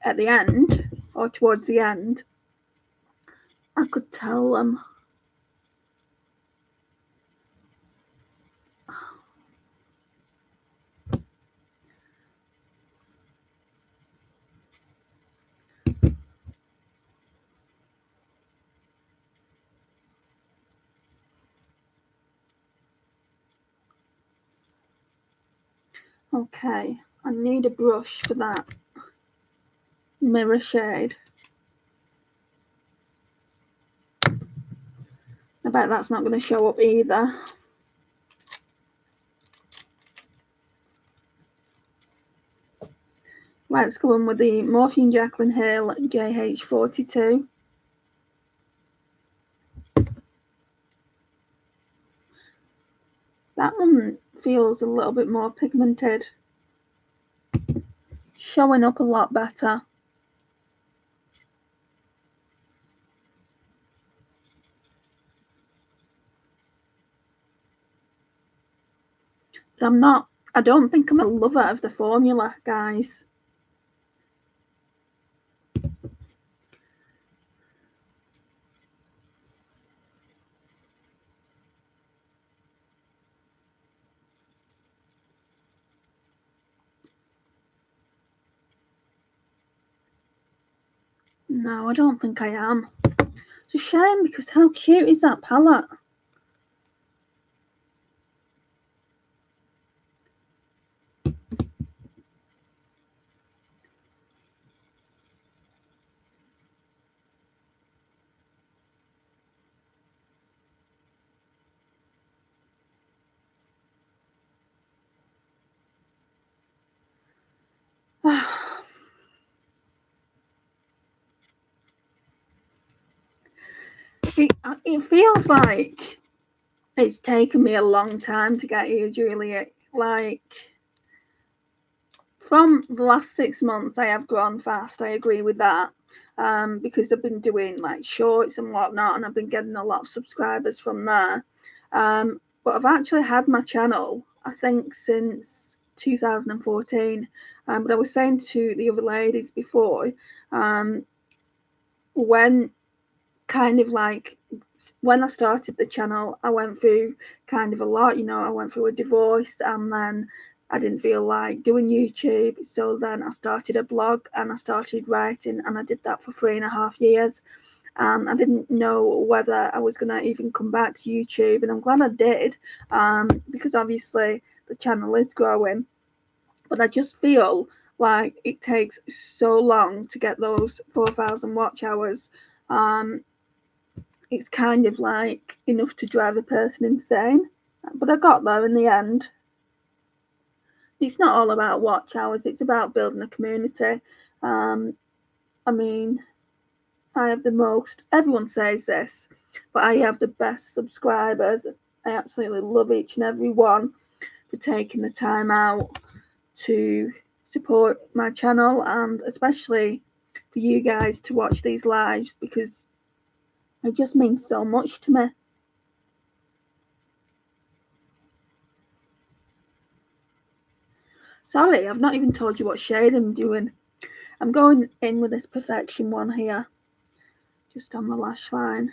at the end or towards the end, I could tell them. Okay, I need a brush for that mirror shade. I bet that's not going to show up either. Let's go in with the Morphine Jaclyn Hill JH42. That one feels a little bit more pigmented. Showing up a lot better. But I don't think I'm a lover of the formula, guys. No, I don't think I am. It's a shame because how cute is that palette? It feels like it's taken me a long time to get here, Julia. Like, from the last 6 months, I have grown fast. I agree with that. Because I've been doing like shorts and whatnot, and I've been getting a lot of subscribers from there. But I've actually had my channel, I think, since 2014. But I was saying to the other ladies before, when kind of like when I started the channel, I went through kind of a lot. I went through a divorce, and then I didn't feel like doing YouTube. So then I started a blog and I started writing, and I did that for 3.5 years. I didn't know whether I was going to even come back to YouTube, and I'm glad I did, because obviously the channel is growing. But I just feel like it takes so long to get those 4,000 watch hours. It's kind of like enough to drive a person insane. But I got there in the end. It's not all about watch hours, it's about building a community. I mean, I have the most, everyone says this, but I have the best subscribers. I absolutely love each and every one for taking the time out to support my channel, and especially for you guys to watch these lives, because it just means so much to me. Sorry, I've not even told you what shade I'm doing. I'm going in with this Perfection one here, just on the lash line.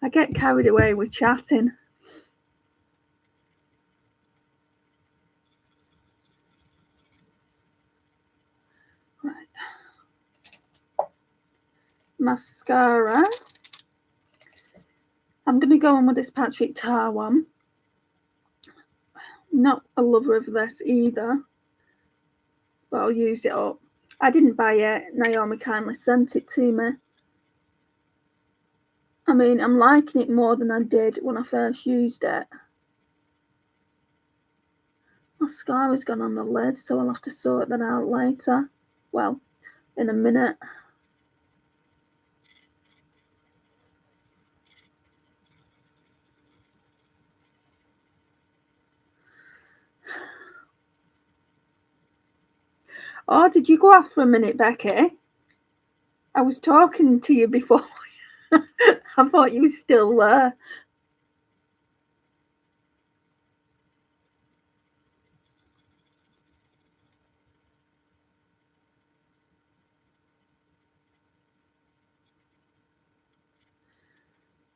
I get carried away with chatting. Right. Mascara. I'm going to go on with this Patrick Tar one. Not a lover of this either, but I'll use it up. I didn't buy it. Naomi kindly sent it to me. I mean, I'm liking it more than I did when I first used it. Mascara's gone on the lid, so I'll have to sort that out later. Well, in a minute. Oh, did you go off for a minute, Becky? I was talking to you before. I thought you were still there.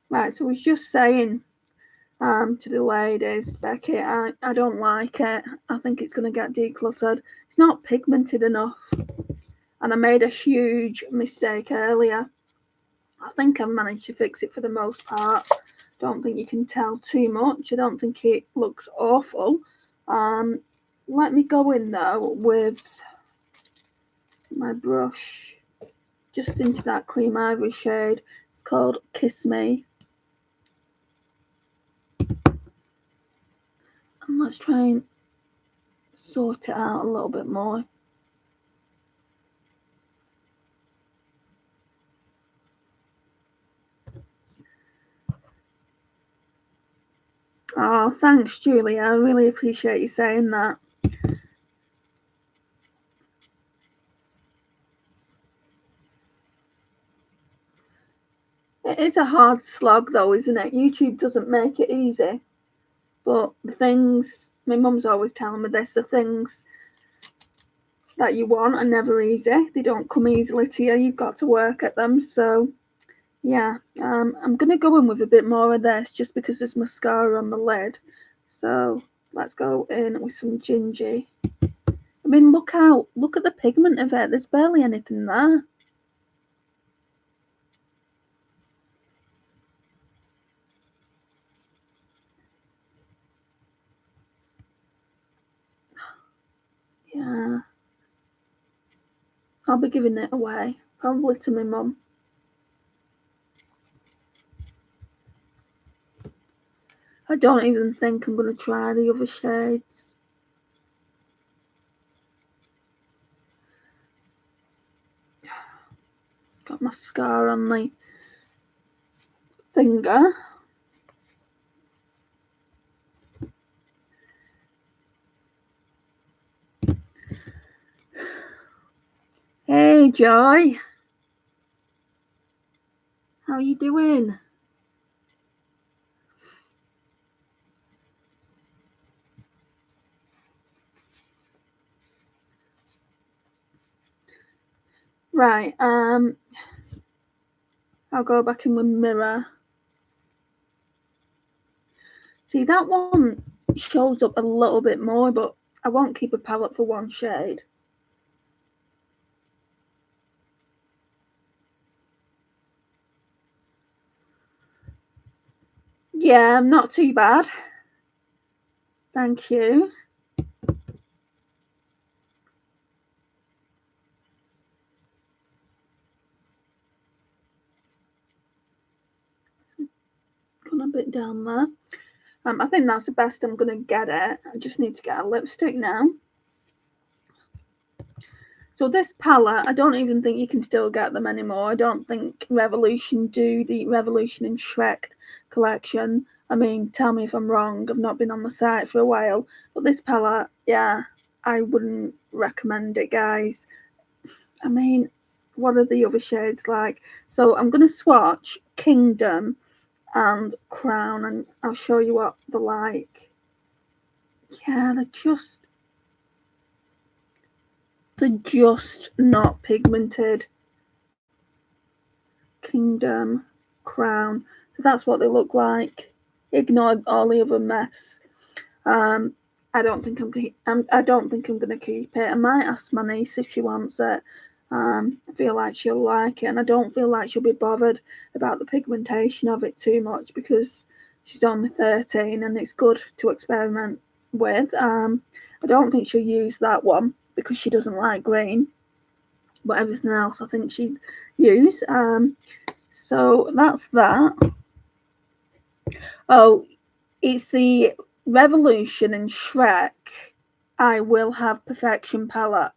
Right, so I was just saying to the ladies, Becky, I don't like it. I think it's going to get decluttered. It's not pigmented enough. And I made a huge mistake earlier. I think I've managed to fix it for the most part. Don't think you can tell too much. I don't think it looks awful. Let me go in though with my brush just into that cream ivory shade. It's called Kiss Me. And let's try and sort it out a little bit more. Oh, thanks, Julia. I really appreciate you saying that. It is a hard slog, though, isn't it? YouTube doesn't make it easy. But the things, my mum's always telling me this, the things that you want are never easy. They don't come easily to you. You've got to work at them. So, yeah, I'm going to go in with a bit more of this just because there's mascara on the lid. So, let's go in with some gingy. I mean, look at the pigment of it. There's barely anything there. Yeah. I'll be giving it away, probably to my mum. I don't even think I'm going to try the other shades. Got mascara on my finger. Hey, Joy. How are you doing? Right, I'll go back in with mirror. See, that one shows up a little bit more, but I won't keep a palette for one shade. Yeah, not too bad. Thank you. Gone a bit down there. I think that's the best I'm going to get it. I just need to get a lipstick now. So this palette, I don't even think you can still get them anymore. I don't think Revolution do the Revolution and Shrek collection. I mean, tell me if I'm wrong. I've not been on the site for a while. But this palette, yeah, I wouldn't recommend it, guys. I mean, what are the other shades like? So I'm going to swatch Kingdom and Crown, and I'll show you what they're like. Yeah, they're just not pigmented. Kingdom, Crown. So that's what they look like. Ignore all the other mess. I don't think I'm gonna keep it. I might ask my niece if she wants it. I feel like she'll like it, and I don't feel like she'll be bothered about the pigmentation of it too much because she's only 13, and it's good to experiment with. I don't think she'll use that one because she doesn't like green, but everything else I think she'd use. So that's that. Oh, it's the Revolution and Shrek I Will Have Perfection palette.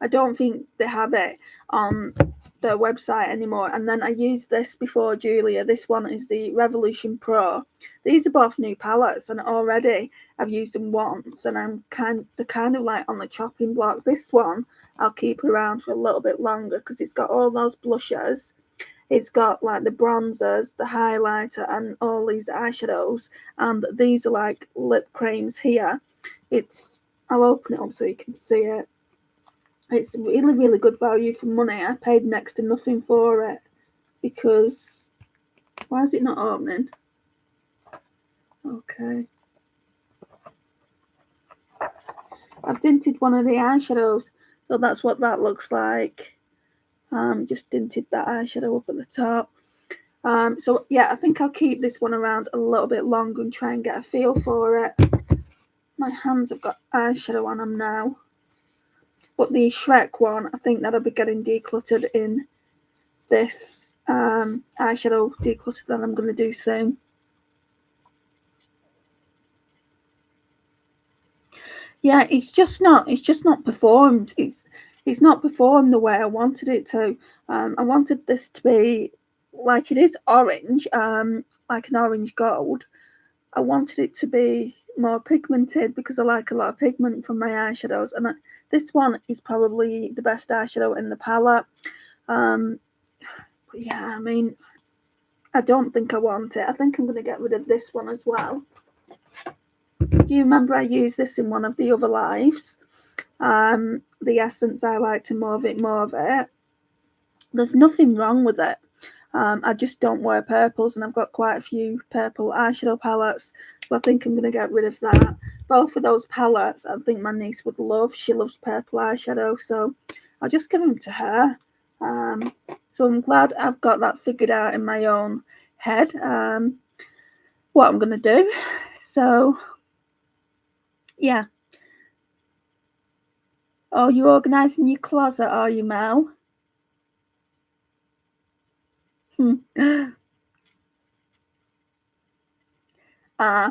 I don't think they have it on their website anymore. And then I used this before Julia. This one is the Revolution Pro. These are both new palettes, and already I've used them once, and they're kind of like on the chopping block. This one I'll keep around for a little bit longer because it's got all those blushers. It's got like the bronzers, the highlighter, and all these eyeshadows. And these are like lip creams here. I'll open it up so you can see it. It's really, really good value for money. I paid next to nothing for it because why is it not opening? Okay. I've tinted one of the eyeshadows, so that's what that looks like. Just tinted that eyeshadow up at the top. So yeah, I think I'll keep this one around a little bit longer and try and get a feel for it. My hands have got eyeshadow on them now. But the Shrek one, I think that'll be getting decluttered in this eyeshadow declutter that I'm going to do soon. Yeah, it's just not performed. It's not performed the way I wanted it to. I wanted this to be like it is orange, like an orange gold. I wanted it to be more pigmented because I like a lot of pigment from my eyeshadows, and this one is probably the best eyeshadow in the palette. But yeah, I mean, I don't think I want it. I think I'm going to get rid of this one as well. Do you remember I used this in one of the other lives? The Essence I Like to Mauve It. There's nothing wrong with it. I just don't wear purples, and I've got quite a few purple eyeshadow palettes, so I think I'm going to get rid of that. Both of those palettes I think my niece would love. She loves purple eyeshadow, so I'll just give them to her. So I'm glad I've got that figured out in my own head, what I'm going to do. So, yeah. Oh, you organising your closet, are you, Mel?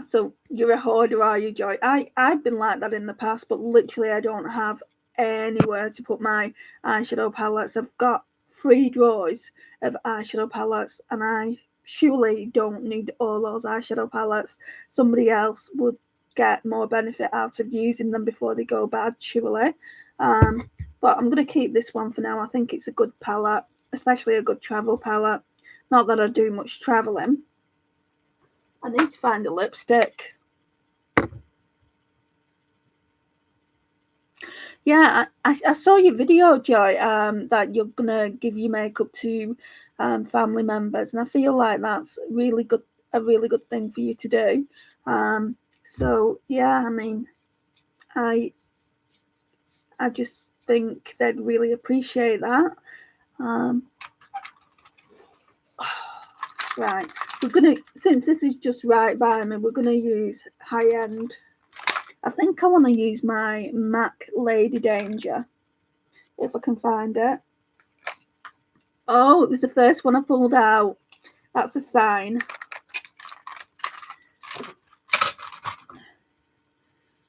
So you're a hoarder, are you, Joy? I've been like that in the past, but literally I don't have anywhere to put my eyeshadow palettes. I've got 3 drawers of eyeshadow palettes, and I surely don't need all those eyeshadow palettes. Somebody else would get more benefit out of using them before they go bad, surely. But I'm going to keep this one for now. I think it's a good palette, especially a good travel palette. Not that I do much traveling. I need to find a lipstick. Yeah, I saw your video, Joy, that you're gonna give your makeup to family members, and I feel like that's a really good thing for you to do. So yeah, I mean, I just think they'd really appreciate that. Right, since this is just right by me, we're gonna use high end. I think I want to use my MAC Lady Danger, if I can find it. Oh, it was the first one I pulled out. That's a sign.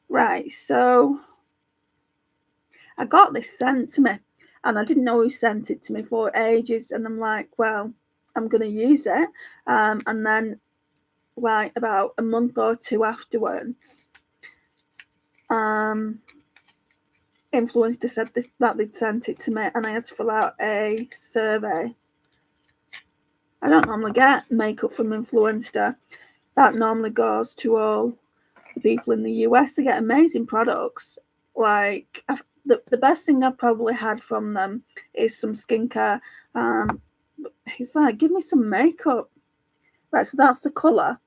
Right, so I got this sent to me, and I didn't know who sent it to me for ages. And I'm like, well, I'm going to use it. And then, like, about a month or two afterwards, Influencer said that they'd sent it to me, and I had to fill out a survey. I don't normally get makeup from Influencer. That normally goes to all the people in the US. They get amazing products. Like, the best thing I've probably had from them is some skincare. He's like, give me some makeup. Right, so that's the colour.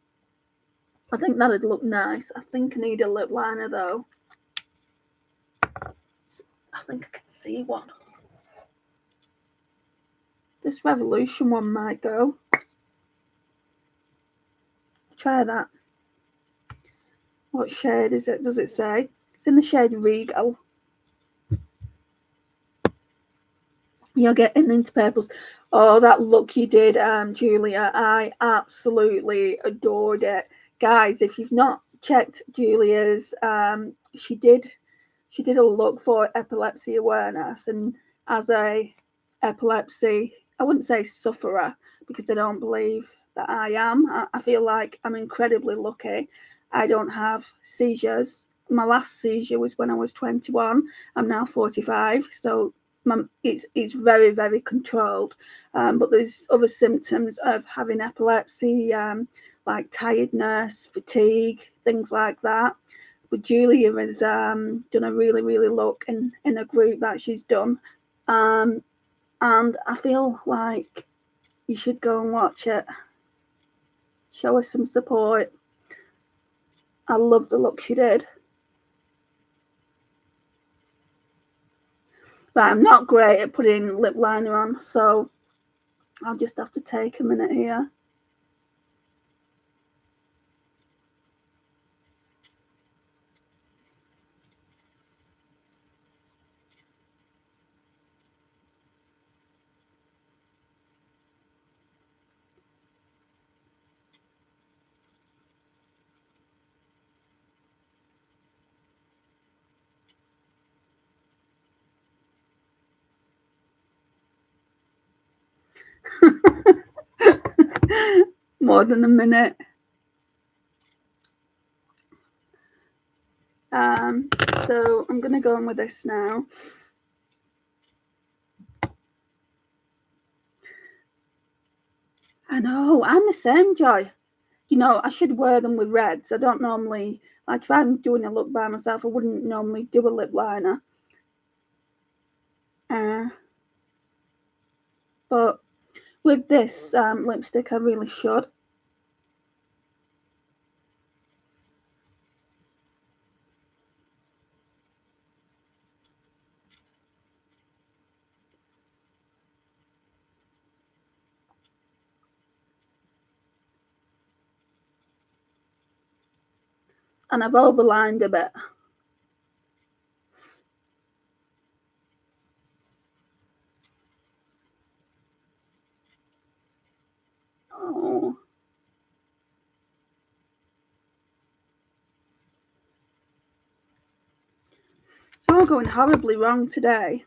I think that'd look nice. I think I need a lip liner though. I think I can see one. This Revolution one might go. Try that. What shade is it? Does it say? It's in the shade Regal. You're getting into purples. Oh, that look you did, Julia. I absolutely adored it. Guys, if you've not checked Julia's, she did a look for epilepsy awareness, and as a epilepsy, I wouldn't say sufferer, because I don't believe that I am. I feel like I'm incredibly lucky. I don't have seizures. My last seizure was when I was 21. I'm now 45, so it's very, very controlled. But there's other symptoms of having epilepsy, like tiredness, fatigue, things like that. But Julia has done a really, really look in a group that she's done. And I feel like you should go and watch it. Show her some support. I love the look she did. But I'm not great at putting lip liner on, so I'll just have to take a minute here. More than a minute. So I'm going to go on with this now. I know, I'm the same, Joy. You know, I should wear them with reds. I don't normally, like, if I'm doing a look by myself, I wouldn't normally do a lip liner. But with this lipstick, I really should. And I've overlined a bit. Oh. It's all going horribly wrong today.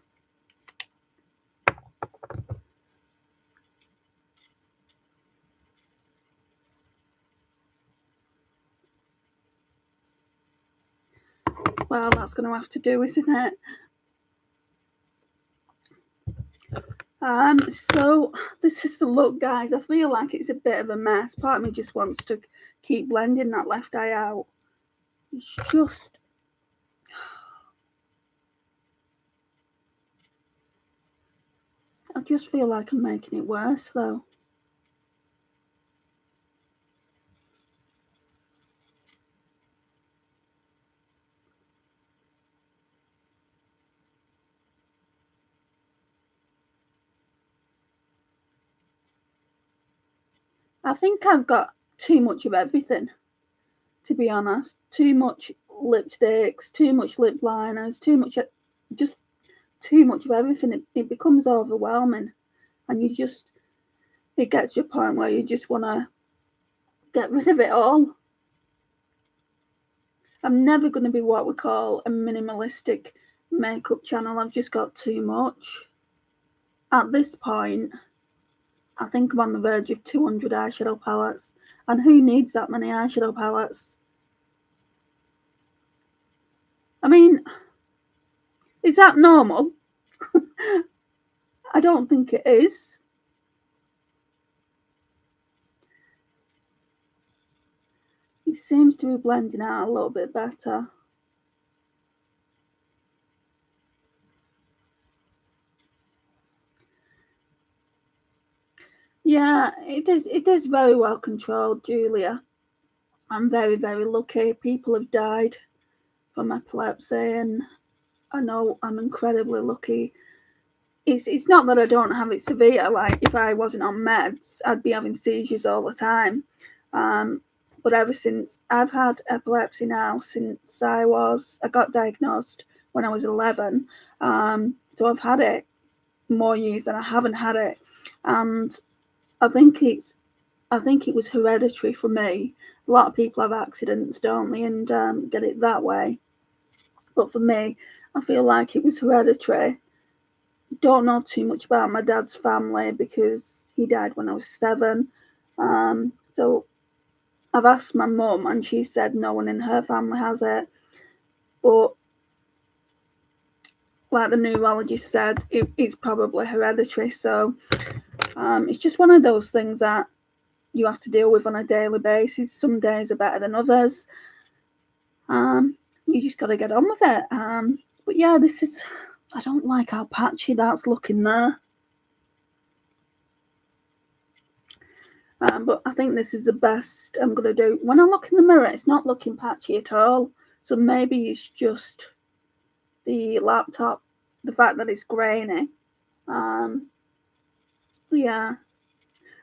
Well, that's going to have to do, isn't it? So this is the look, guys. I feel like it's a bit of a mess. Part of me just wants to keep blending that left eye out. It's just... I just feel like I'm making it worse, though. I think I've got too much of everything, to be honest. Too much lipsticks, too much lip liners, just too much of everything. It becomes overwhelming, and it gets to a point where you just want to get rid of it all. I'm never going to be what we call a minimalistic makeup channel. I've just got too much. At this point, I think I'm on the verge of 200 eyeshadow palettes. And who needs that many eyeshadow palettes? I mean, is that normal? I don't think it is. It seems to be blending out a little bit better. Yeah, it is very well controlled, Julia. I'm very, very lucky. People have died from epilepsy, and I know I'm incredibly lucky. It's not that I don't have it severe. Like, if I wasn't on meds, I'd be having seizures all the time. But ever since I've had epilepsy now, since I got diagnosed when I was 11. So I've had it more years than I haven't had it, and I think it was hereditary for me. A lot of people have accidents, don't they, and get it that way. But for me, I feel like it was hereditary. Don't know too much about my dad's family because he died when I was 7. So I've asked my mum, and she said no one in her family has it. But like the neurologist said, it's probably hereditary. So it's just one of those things that you have to deal with on a daily basis. Some days are better than others. You just got to get on with it. But yeah, I don't like how patchy that's looking there. But I think this is the best I'm going to do. When I look in the mirror, it's not looking patchy at all. So maybe it's just the laptop, the fact that it's grainy. Yeah,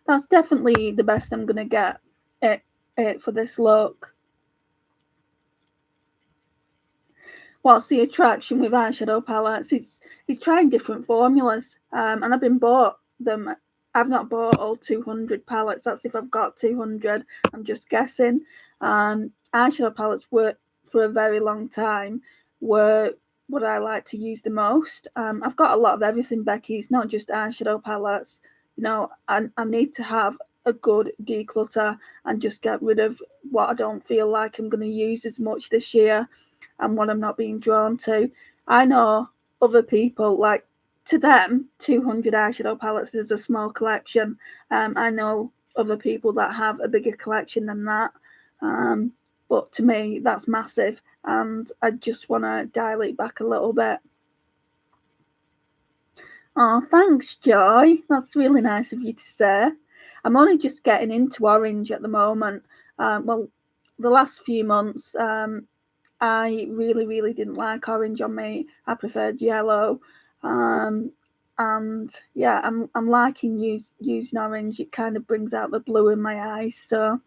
that's definitely the best I'm going to get it for this look. What's the attraction with eyeshadow palettes? It's trying different formulas, and I've been bought them. I've not bought all 200 palettes. That's if I've got 200. I'm just guessing. Eyeshadow palettes were, for a very long time, were what I like to use the most. I've got a lot of everything, Becky. It's not just eyeshadow palettes. You know, I need to have a good declutter and just get rid of what I don't feel like I'm going to use as much this year and what I'm not being drawn to. I know other people, like, to them, 200 eyeshadow palettes is a small collection. I know other people that have a bigger collection than that. But to me, that's massive. And I just want to dial it back a little bit. Oh, thanks, Joy. That's really nice of you to say. I'm only just getting into orange at the moment. Well, the last few months, I really, really didn't like orange on me. I preferred yellow. And yeah, I'm liking using orange. It kind of brings out the blue in my eyes. So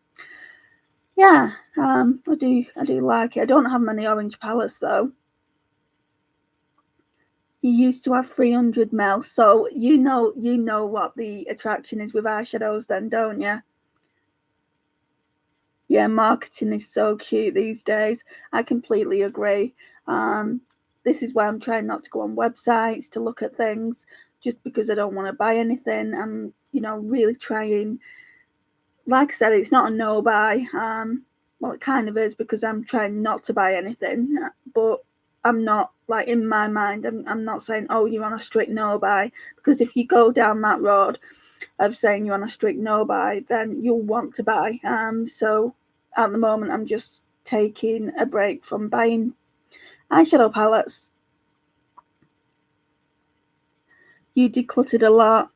yeah, I do like it. I don't have many orange palettes though. You used to have 300 ml, so you know what the attraction is with eyeshadows then, don't you? Yeah, marketing is so cute these days. I completely agree. This is why I'm trying not to go on websites to look at things, just because I don't want to buy anything. I'm, really trying. Like I said, it's not a no buy. Well, it kind of is because I'm trying not to buy anything, but I'm not, like, in my mind, I'm not saying, oh, you're on a strict no buy, because if you go down that road of saying you're on a strict no buy, then you'll want to buy. So at the moment, I'm just taking a break from buying eyeshadow palettes. You decluttered a lot.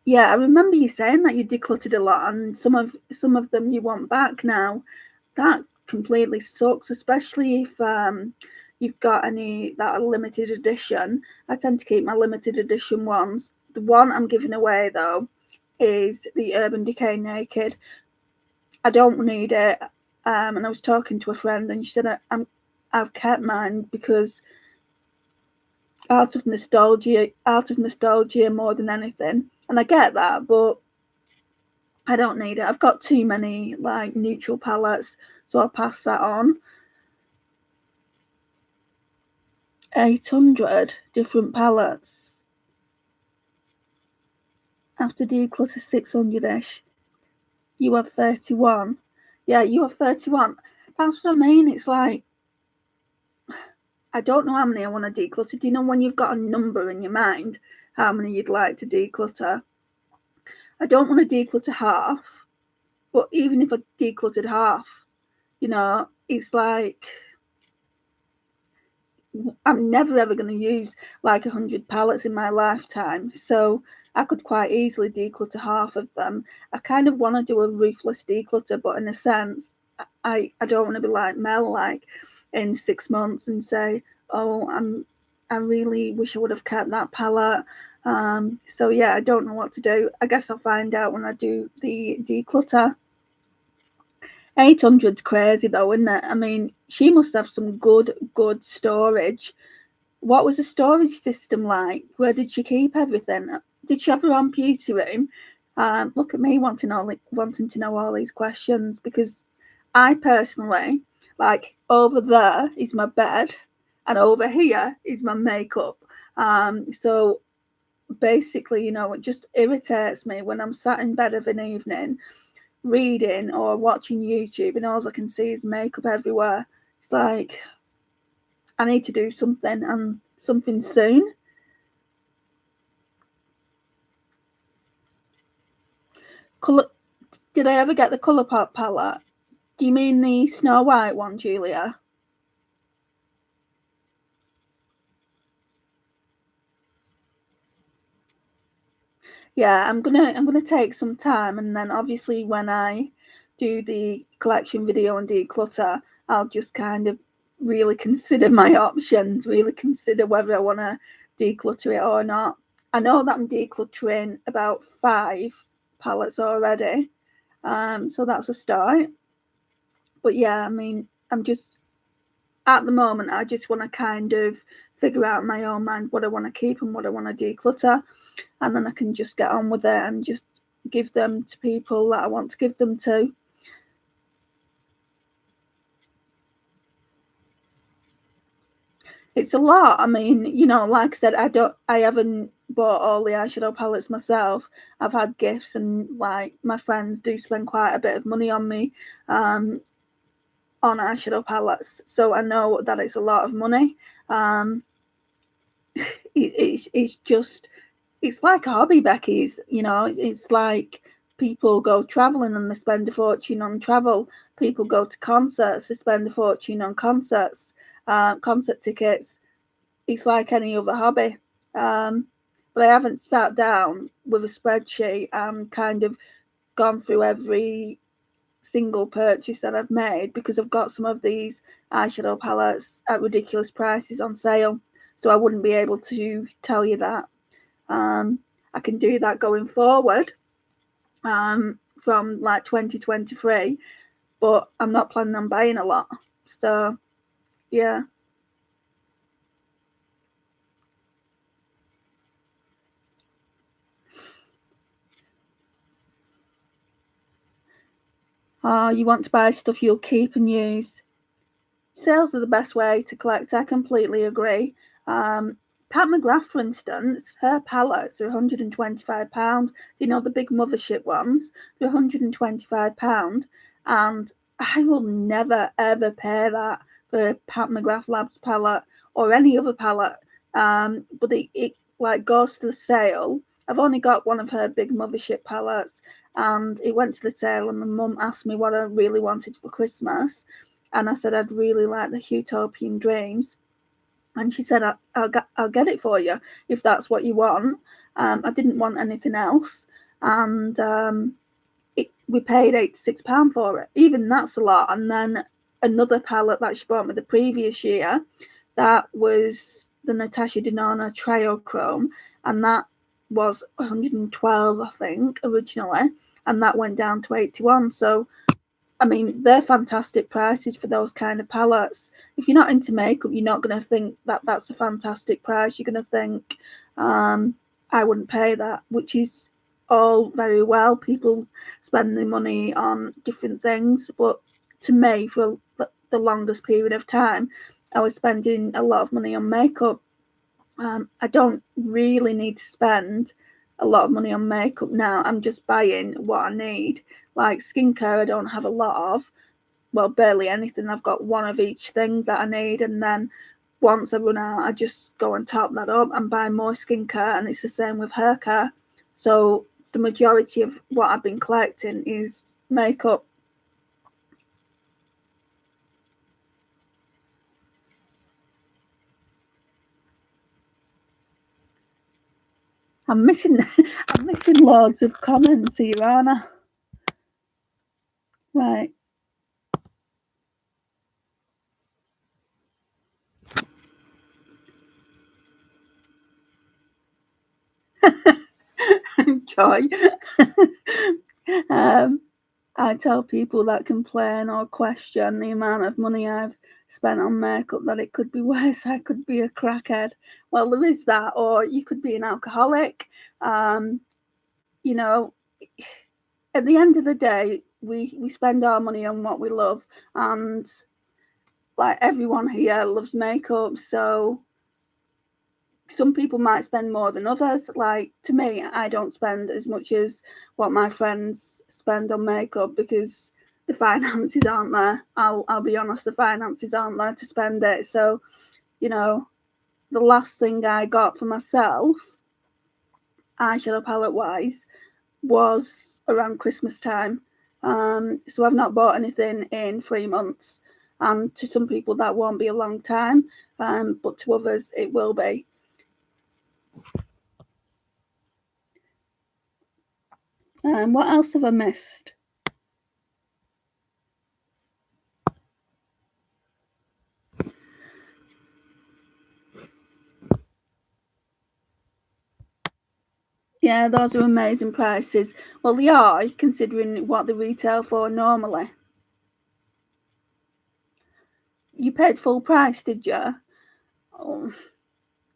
Yeah, I remember you saying that you decluttered a lot, and some of them you want back now. That completely sucks, especially if you've got any that are limited edition. I tend to keep my limited edition ones. The one I'm giving away though is the Urban Decay Naked. I don't need it. And I was talking to a friend, and she said I've kept mine because out of nostalgia more than anything. And I get that, but I don't need it. I've got too many like neutral palettes, so I'll pass that on. 800 different palettes. After declutter 600-ish, you have 31. Yeah, you have 31. That's what I mean. It's like, I don't know how many I want to declutter. Do you know when you've got a number in your mind, how many you'd like to declutter? I don't want to declutter half, but even if I decluttered half, it's like I'm never ever going to use like 100 palettes in my lifetime. So I could quite easily declutter half of them. I kind of want to do a ruthless declutter, but in a sense, I don't want to be like Mel, like in 6 months and say, oh, I really wish I would have kept that palette. So yeah, I don't know what to do. I guess I'll find out when I do the declutter. 800's crazy though, isn't it? I mean, she must have some good storage. What was the storage system like? Where did she keep everything? Did she have her own beauty room? Look at me wanting to know all these questions, because I personally, like, over there is my bed and over here is my makeup. So basically, it just irritates me when I'm sat in bed of an evening reading or watching YouTube and all I can see is makeup everywhere. It's like, I need to do something, and something soon. Colour. Did I ever get the Colourpop palette? Do you mean the Snow White one, Julia? Yeah, I'm gonna take some time, and then obviously when I do the collection video and declutter, I'll just kind of really consider my options, really consider whether I want to declutter it or not. I know that I'm decluttering about 5 palettes already, so that's a start. But yeah, I mean, I'm just at the moment, I just want to kind of figure out in my own mind what I want to keep and what I want to declutter, and then I can just get on with it and just give them to people that I want to give them to. It's a lot. I mean, like I said, I haven't bought all the eyeshadow palettes myself. I've had gifts, and like my friends do spend quite a bit of money on me, on eyeshadow palettes. So I know that it's a lot of money. It's just, it's like a hobby, Becky's. It's like people go traveling and they spend a fortune on travel. People go to concerts, they spend a fortune on concerts, concert tickets. It's like any other hobby. But I haven't sat down with a spreadsheet and kind of gone through every single purchase that I've made, because I've got some of these eyeshadow palettes at ridiculous prices on sale. So I wouldn't be able to tell you that. I can do that going forward, from like 2023, but I'm not planning on buying a lot. So yeah. You want to buy stuff you'll keep and use. Sales are the best way to collect. I completely agree. Pat McGrath, for instance, her palettes are £125. The big mothership ones? They're £125. And I will never, ever pay that for a Pat McGrath Labs palette or any other palette. But it like goes to the sale. I've only got one of her big mothership palettes, and it went to the sale, and my mum asked me what I really wanted for Christmas, and I said I'd really like the Utopian Dreams, and she said I'll get it for you if that's what you want. I didn't want anything else, and we paid £86 for it. Even that's a lot. And then another palette that she bought me the previous year, that was the Natasha Denona Trio-Chrome, and that was 112, I think, originally, and that went down to 81. So I mean, they're fantastic prices for those kind of palettes. If you're not into makeup, you're not going to think that that's a fantastic price. You're going to think, I wouldn't pay that, which is all very well. People spend their money on different things, but to me, for the longest period of time, I was spending a lot of money on makeup. I don't really need to spend a lot of money on makeup now. I'm just buying what I need. Like skincare, I don't have a lot of. Well, barely anything. I've got one of each thing that I need, and then once I run out, I just go and top that up and buy more skincare. And it's the same with hair care. So the majority of what I've been collecting is makeup. I'm missing I'm missing loads of comments here, aren't I? Right. Joy. I tell people that complain or question the amount of money I've spent on makeup that it could be worse. I could be a crackhead. Well, there is that, or you could be an alcoholic. Um, you know, at the end of the day, we spend our money on what we love, and like everyone here loves makeup, so some people might spend more than others. Like to me, I don't spend as much as what my friends spend on makeup because the finances aren't there. I'll be honest, the finances aren't there to spend it. So, you know, the last thing I got for myself, eyeshadow palette wise, was around Christmas time. So I've not bought anything in 3 months. And to some people that won't be a long time, but to others it will be. What else have I missed? Yeah, those are amazing prices. Well, they are, considering what they retail for normally. You paid full price, did you? Oh,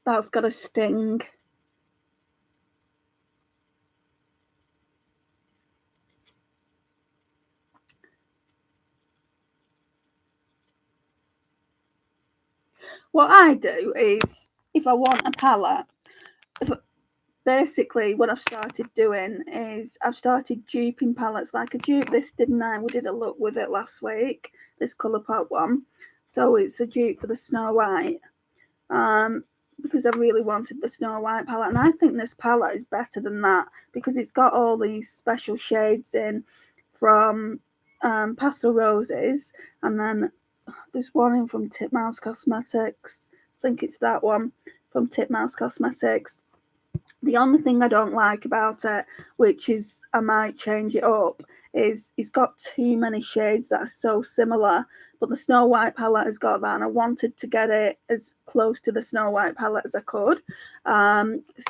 that's got a sting. What I do is, if I want a palette, basically what I've started doing is I've started duping palettes. Like I duped this, didn't I? We did a look with it last week, this Colourpop one. So it's a dupe for the Snow White. Because I really wanted the Snow White palette, and I think this palette is better than that because it's got all these special shades in from Pastel Roses, and then there's one in from Titmouse Cosmetics. I think it's that one from Titmouse Cosmetics. The only thing I don't like about it, which is I might change it up, is it's got too many shades that are so similar. But the Snow White palette has got that, and I wanted to get it as close to the Snow White palette as I could.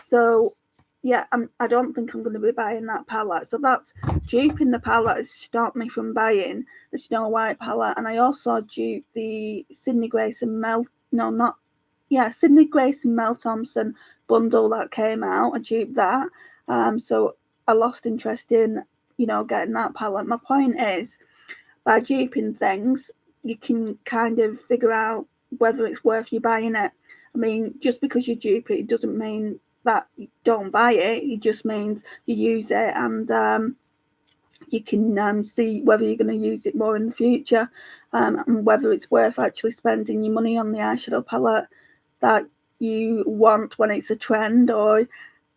So yeah, I don't think I'm going to be buying that palette. So that's duping the palette has stopped me from buying the Snow White palette, and I also duped the Sydney Grace and Mel. No, not Sydney Grace and Mel Thompson bundle that came out. I duped that. So I lost interest in, getting that palette. My point is, by duping things, you can kind of figure out whether it's worth you buying it. I mean, just because you dupe it, it doesn't mean that you don't buy it. It just means you use it, and you can see whether you're going to use it more in the future, and whether it's worth actually spending your money on the eyeshadow palette that you want when it's a trend, or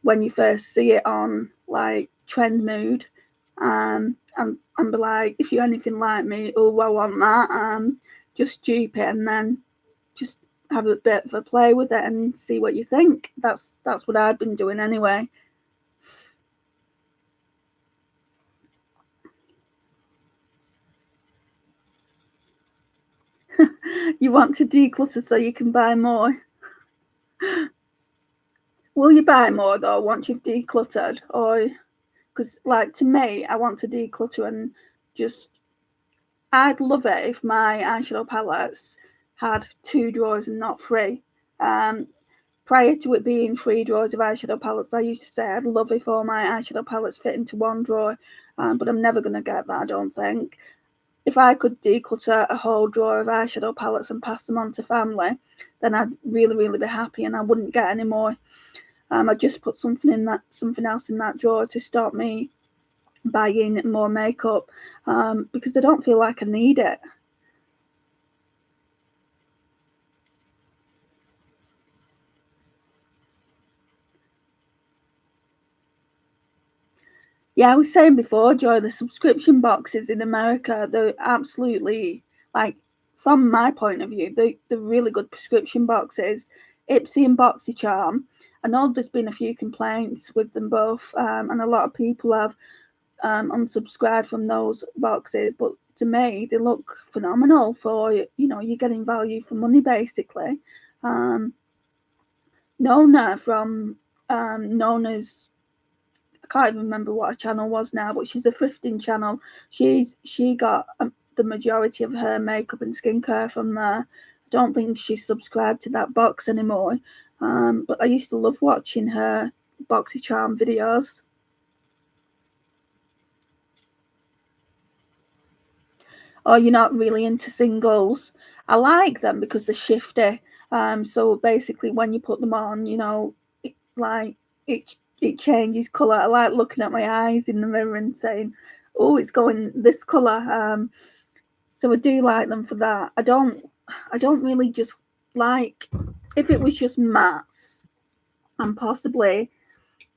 when you first see it on like Trend Mood, and be like, if you're anything like me, oh, I want that. Just dupe it and then just have a bit of a play with it and see what you think. That's what I've been doing anyway. You want to declutter so you can buy more. Will you buy more though once you've decluttered, or because like to me, I want to declutter and just. I'd love it if my eyeshadow palettes had 2 drawers and not 3. Prior to it being 3 drawers of eyeshadow palettes, I used to say I'd love if all my eyeshadow palettes fit into 1 drawer, but I'm never going to get that, I don't think. if I could declutter a whole drawer of eyeshadow palettes and pass them on to family, then I'd really, really be happy, and I wouldn't get any more. I'd just put something else in that drawer to stop me buying more makeup, because I don't feel like I need it. Yeah, I was saying before, Joy, the subscription boxes in America, they're absolutely, like, from my point of view, they're really good prescription boxes. Ipsy and BoxyCharm. I know there's been a few complaints with them both, and a lot of people have unsubscribed from those boxes, but to me, they look phenomenal for, you're getting value for money, basically. Nona from Nona's, I can't even remember what her channel was now, but she's a thrifting channel. She got the majority of her makeup and skincare from there. I don't think she's subscribed to that box anymore. But I used to love watching her BoxyCharm videos. Oh, you're not really into singles? I like them because they're shifty. So basically, when you put them on, it changes colour. I like looking at my eyes in the mirror and saying, "Oh, it's going this colour." So I do like them for that. I don't really just like, if it was just mattes and possibly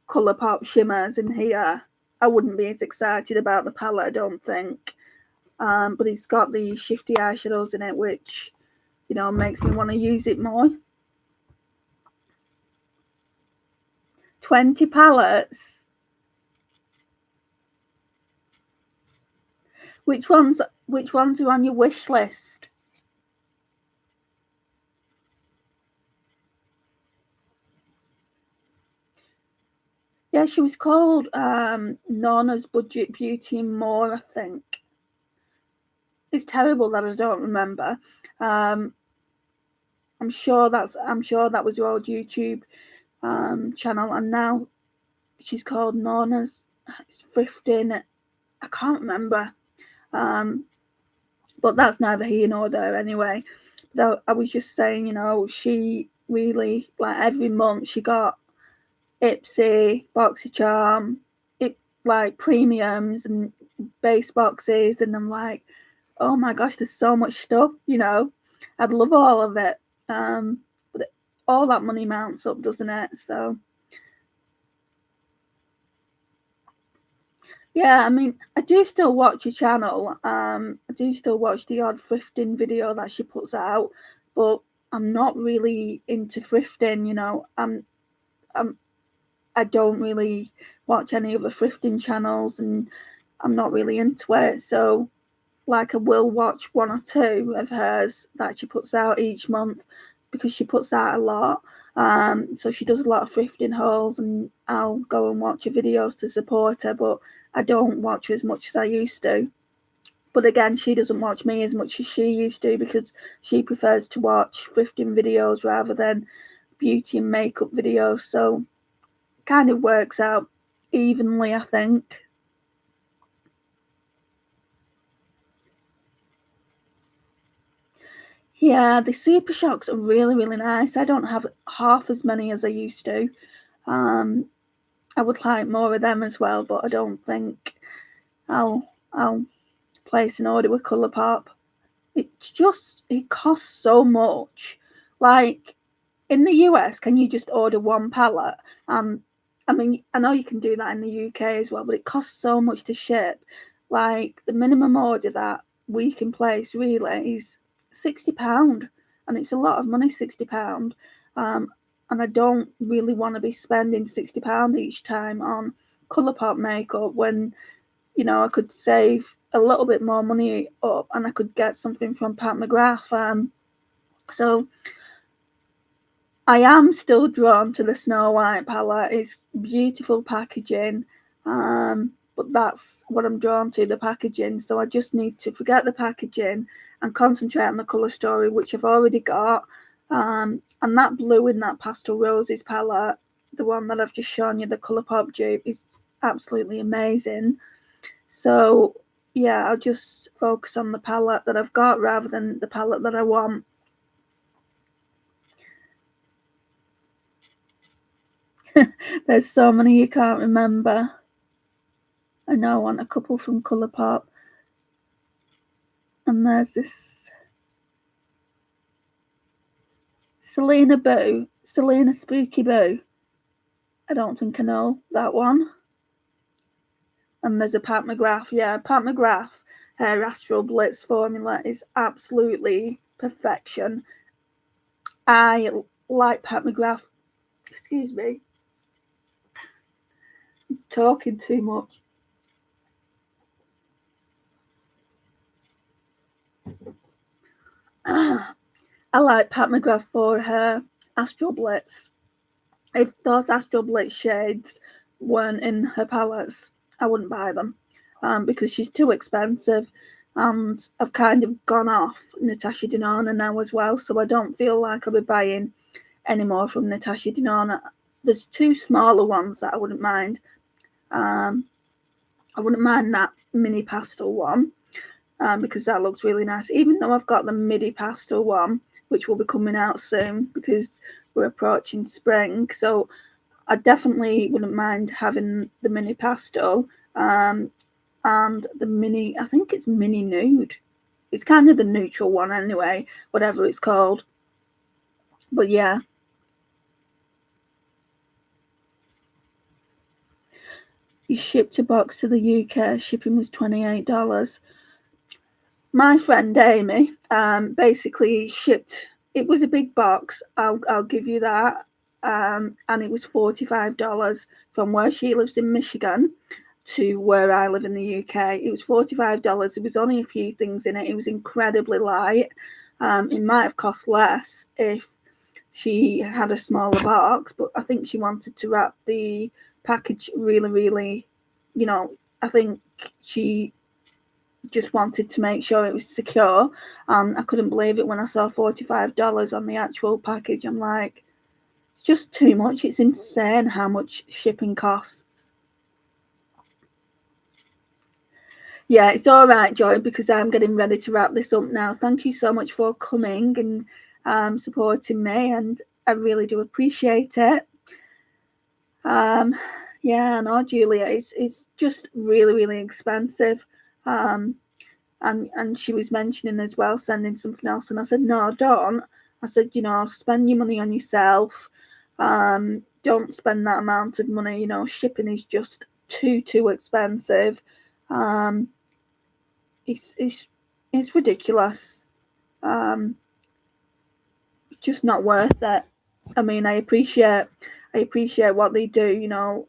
Colourpop shimmers in here, I wouldn't be as excited about the palette, I don't think. But it's got the shifty eyeshadows in it, which, makes me want to use it more. 20 palettes. Which ones are on your wish list? Yeah, she was called Nona's Budget Beauty and More, I think. It's terrible that I don't remember. I'm sure that was your old YouTube channel, and now she's called Nona's Thrifting. I can't remember. But that's neither here nor there anyway. Though I was just saying, she really, like, every month she got Ipsy, BoxyCharm, like premiums and base boxes, and I'm like, oh my gosh, there's so much stuff, I'd love all of it. But all that money mounts up, doesn't it? So yeah, I mean, I do still watch your channel. I do still watch the odd thrifting video that she puts out, but I'm not really into thrifting. I don't really watch any other thrifting channels, and I'm not really into it. So, like, I will watch one or two of hers that she puts out each month, because she puts out a lot. So she does a lot of thrifting hauls, and I'll go and watch her videos to support her, but I don't watch her as much as I used to. But again, she doesn't watch me as much as she used to, because she prefers to watch thrifting videos rather than beauty and makeup videos. So it kind of works out evenly, I think. Yeah, the Super Shocks are really, really nice. I don't have half as many as I used to. I would like more of them as well, but I don't think I'll place an order with Colourpop. It costs so much. Like, in the US, can you just order one palette? I mean, I know you can do that in the UK as well, but it costs so much to ship. Like, the minimum order that we can place really is £60, and it's a lot of money, £60. And I don't really want to be spending £60 each time on Colourpop makeup when, I could save a little bit more money up and I could get something from Pat McGrath. So I am still drawn to the Snow White palette. It's beautiful packaging, but that's what I'm drawn to, the packaging. So I just need to forget the packaging and concentrate on the colour story, which I've already got. And that blue in that Pastel Roses palette, the one that I've just shown you, the Colourpop dupe, is absolutely amazing. So yeah, I'll just focus on the palette that I've got rather than the palette that I want. There's so many you can't remember. I know I want a couple from Colourpop. And there's this Selena Spooky Boo. I don't think I know that one. And there's a Pat McGrath. Yeah, Pat McGrath, her Astral Blitz formula is absolutely perfection. I like Pat McGrath. Excuse me. I'm talking too much. I like Pat McGrath for her Astral Blitz. If those Astral Blitz shades weren't in her palettes, I wouldn't buy them because she's too expensive. And I've kind of gone off Natasha Denona now as well, so I don't feel like I'll be buying any more from Natasha Denona. There's two smaller ones that I wouldn't mind. I wouldn't mind that mini pastel one because that looks really nice, even though I've got the midi pastel one, which will be coming out soon because we're approaching spring. So I definitely wouldn't mind having the mini pastel and the mini, I think it's mini nude. It's kind of the neutral one anyway, whatever it's called. But yeah. You shipped a box to the UK, shipping was $28. My friend Amy basically shipped, it was a big box, I'll give you that. And it was $45 from where she lives in Michigan to where I live in the UK. It was $45. There was only a few things in it. It was incredibly light. It might have cost less if she had a smaller box, but I think she wanted to wrap the package really, really, I think she just wanted to make sure it was secure. I couldn't believe it when I saw $45 on the actual package. I'm like, it's just too much. It's insane how much shipping costs. Yeah, it's all right, Joy, because I'm getting ready to wrap this up now. Thank you so much for coming and supporting me, and I really do appreciate it. Yeah, no, Julia, it's just really, really expensive. And she was mentioning as well sending something else, and I said, no, don't. I said, spend your money on yourself. Don't spend that amount of money. Shipping is just too expensive. It's ridiculous. Just not worth it. I mean, I appreciate what they do,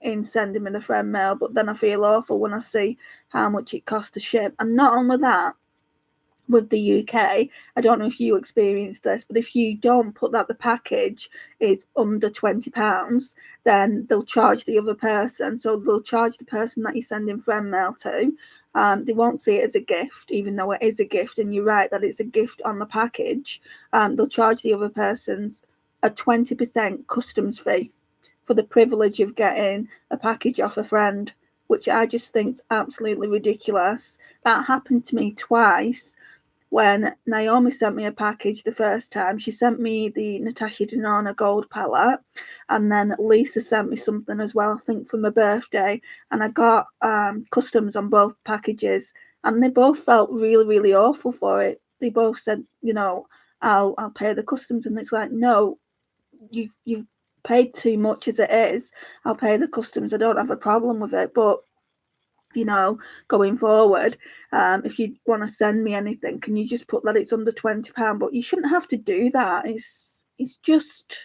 in sending me the friend mail, but then I feel awful when I see how much it costs to ship. And not only that, with the UK, I don't know if you experienced this, but if you don't put that the package is under £20, then they'll charge the other person. So they'll charge the person that you're sending friend mail to. They won't see it as a gift, even though it is a gift, and you're right that it's a gift on the package. They'll charge the other person's a 20% customs fee for the privilege of getting a package off a friend, which I just think is absolutely ridiculous. That happened to me twice. When Naomi sent me a package the first time, she sent me the Natasha Denona gold palette, and then Lisa sent me something as well, I think for my birthday, and I got customs on both packages, and they both felt really, really awful for it. They both said, I'll pay the customs, and it's like, no, you've paid too much as it is. I'll pay the customs. I don't have a problem with it, but going forward, if you want to send me anything, can you just put that it's under £20? But you shouldn't have to do that. It's just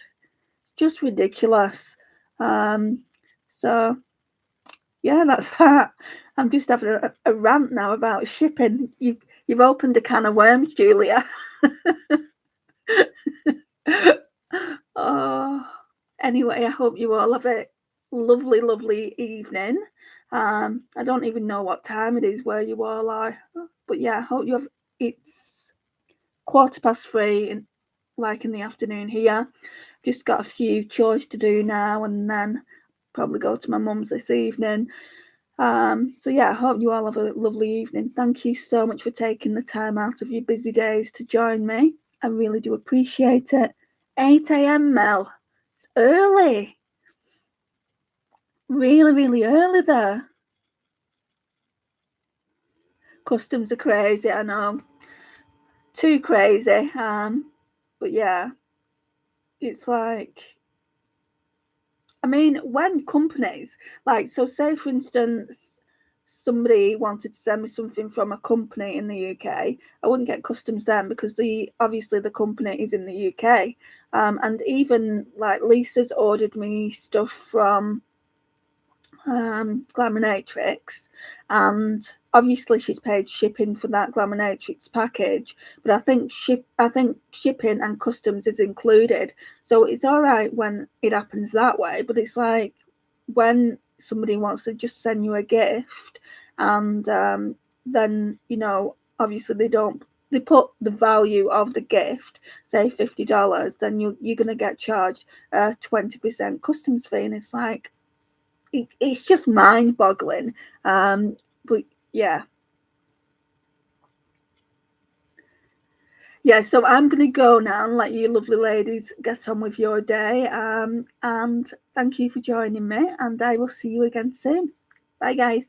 ridiculous. So yeah, that's that. I'm just having a rant now about shipping. You've opened a can of worms, Julia. Oh, anyway, I hope you all have a lovely, lovely evening. I don't even know what time it is where you all are, but yeah, I hope you have. It's 3:15, in the afternoon here. Just got a few chores to do now, and then probably go to my mum's this evening. So yeah, I hope you all have a lovely evening. Thank you so much for taking the time out of your busy days to join me. I really do appreciate it. 8 a.m. Mel. It's early. Really, really early there. Customs are crazy, I know. Too crazy. But yeah, it's like, I mean, when companies, like, so say for instance, somebody wanted to send me something from a company in the UK, I wouldn't get customs then because obviously the company is in the UK. And even like Lisa's ordered me stuff from Glaminatrix, and obviously she's paid shipping for that Glaminatrix package, but I think shipping and customs is included, so it's all right when it happens that way. But it's like when somebody wants to just send you a gift, and then obviously they put the value of the gift, say $50, then you're gonna get charged 20% customs fee, and it's like it's just mind boggling. But yeah. Yeah, so I'm going to go now and let you lovely ladies get on with your day. And thank you for joining me, and I will see you again soon. Bye, guys.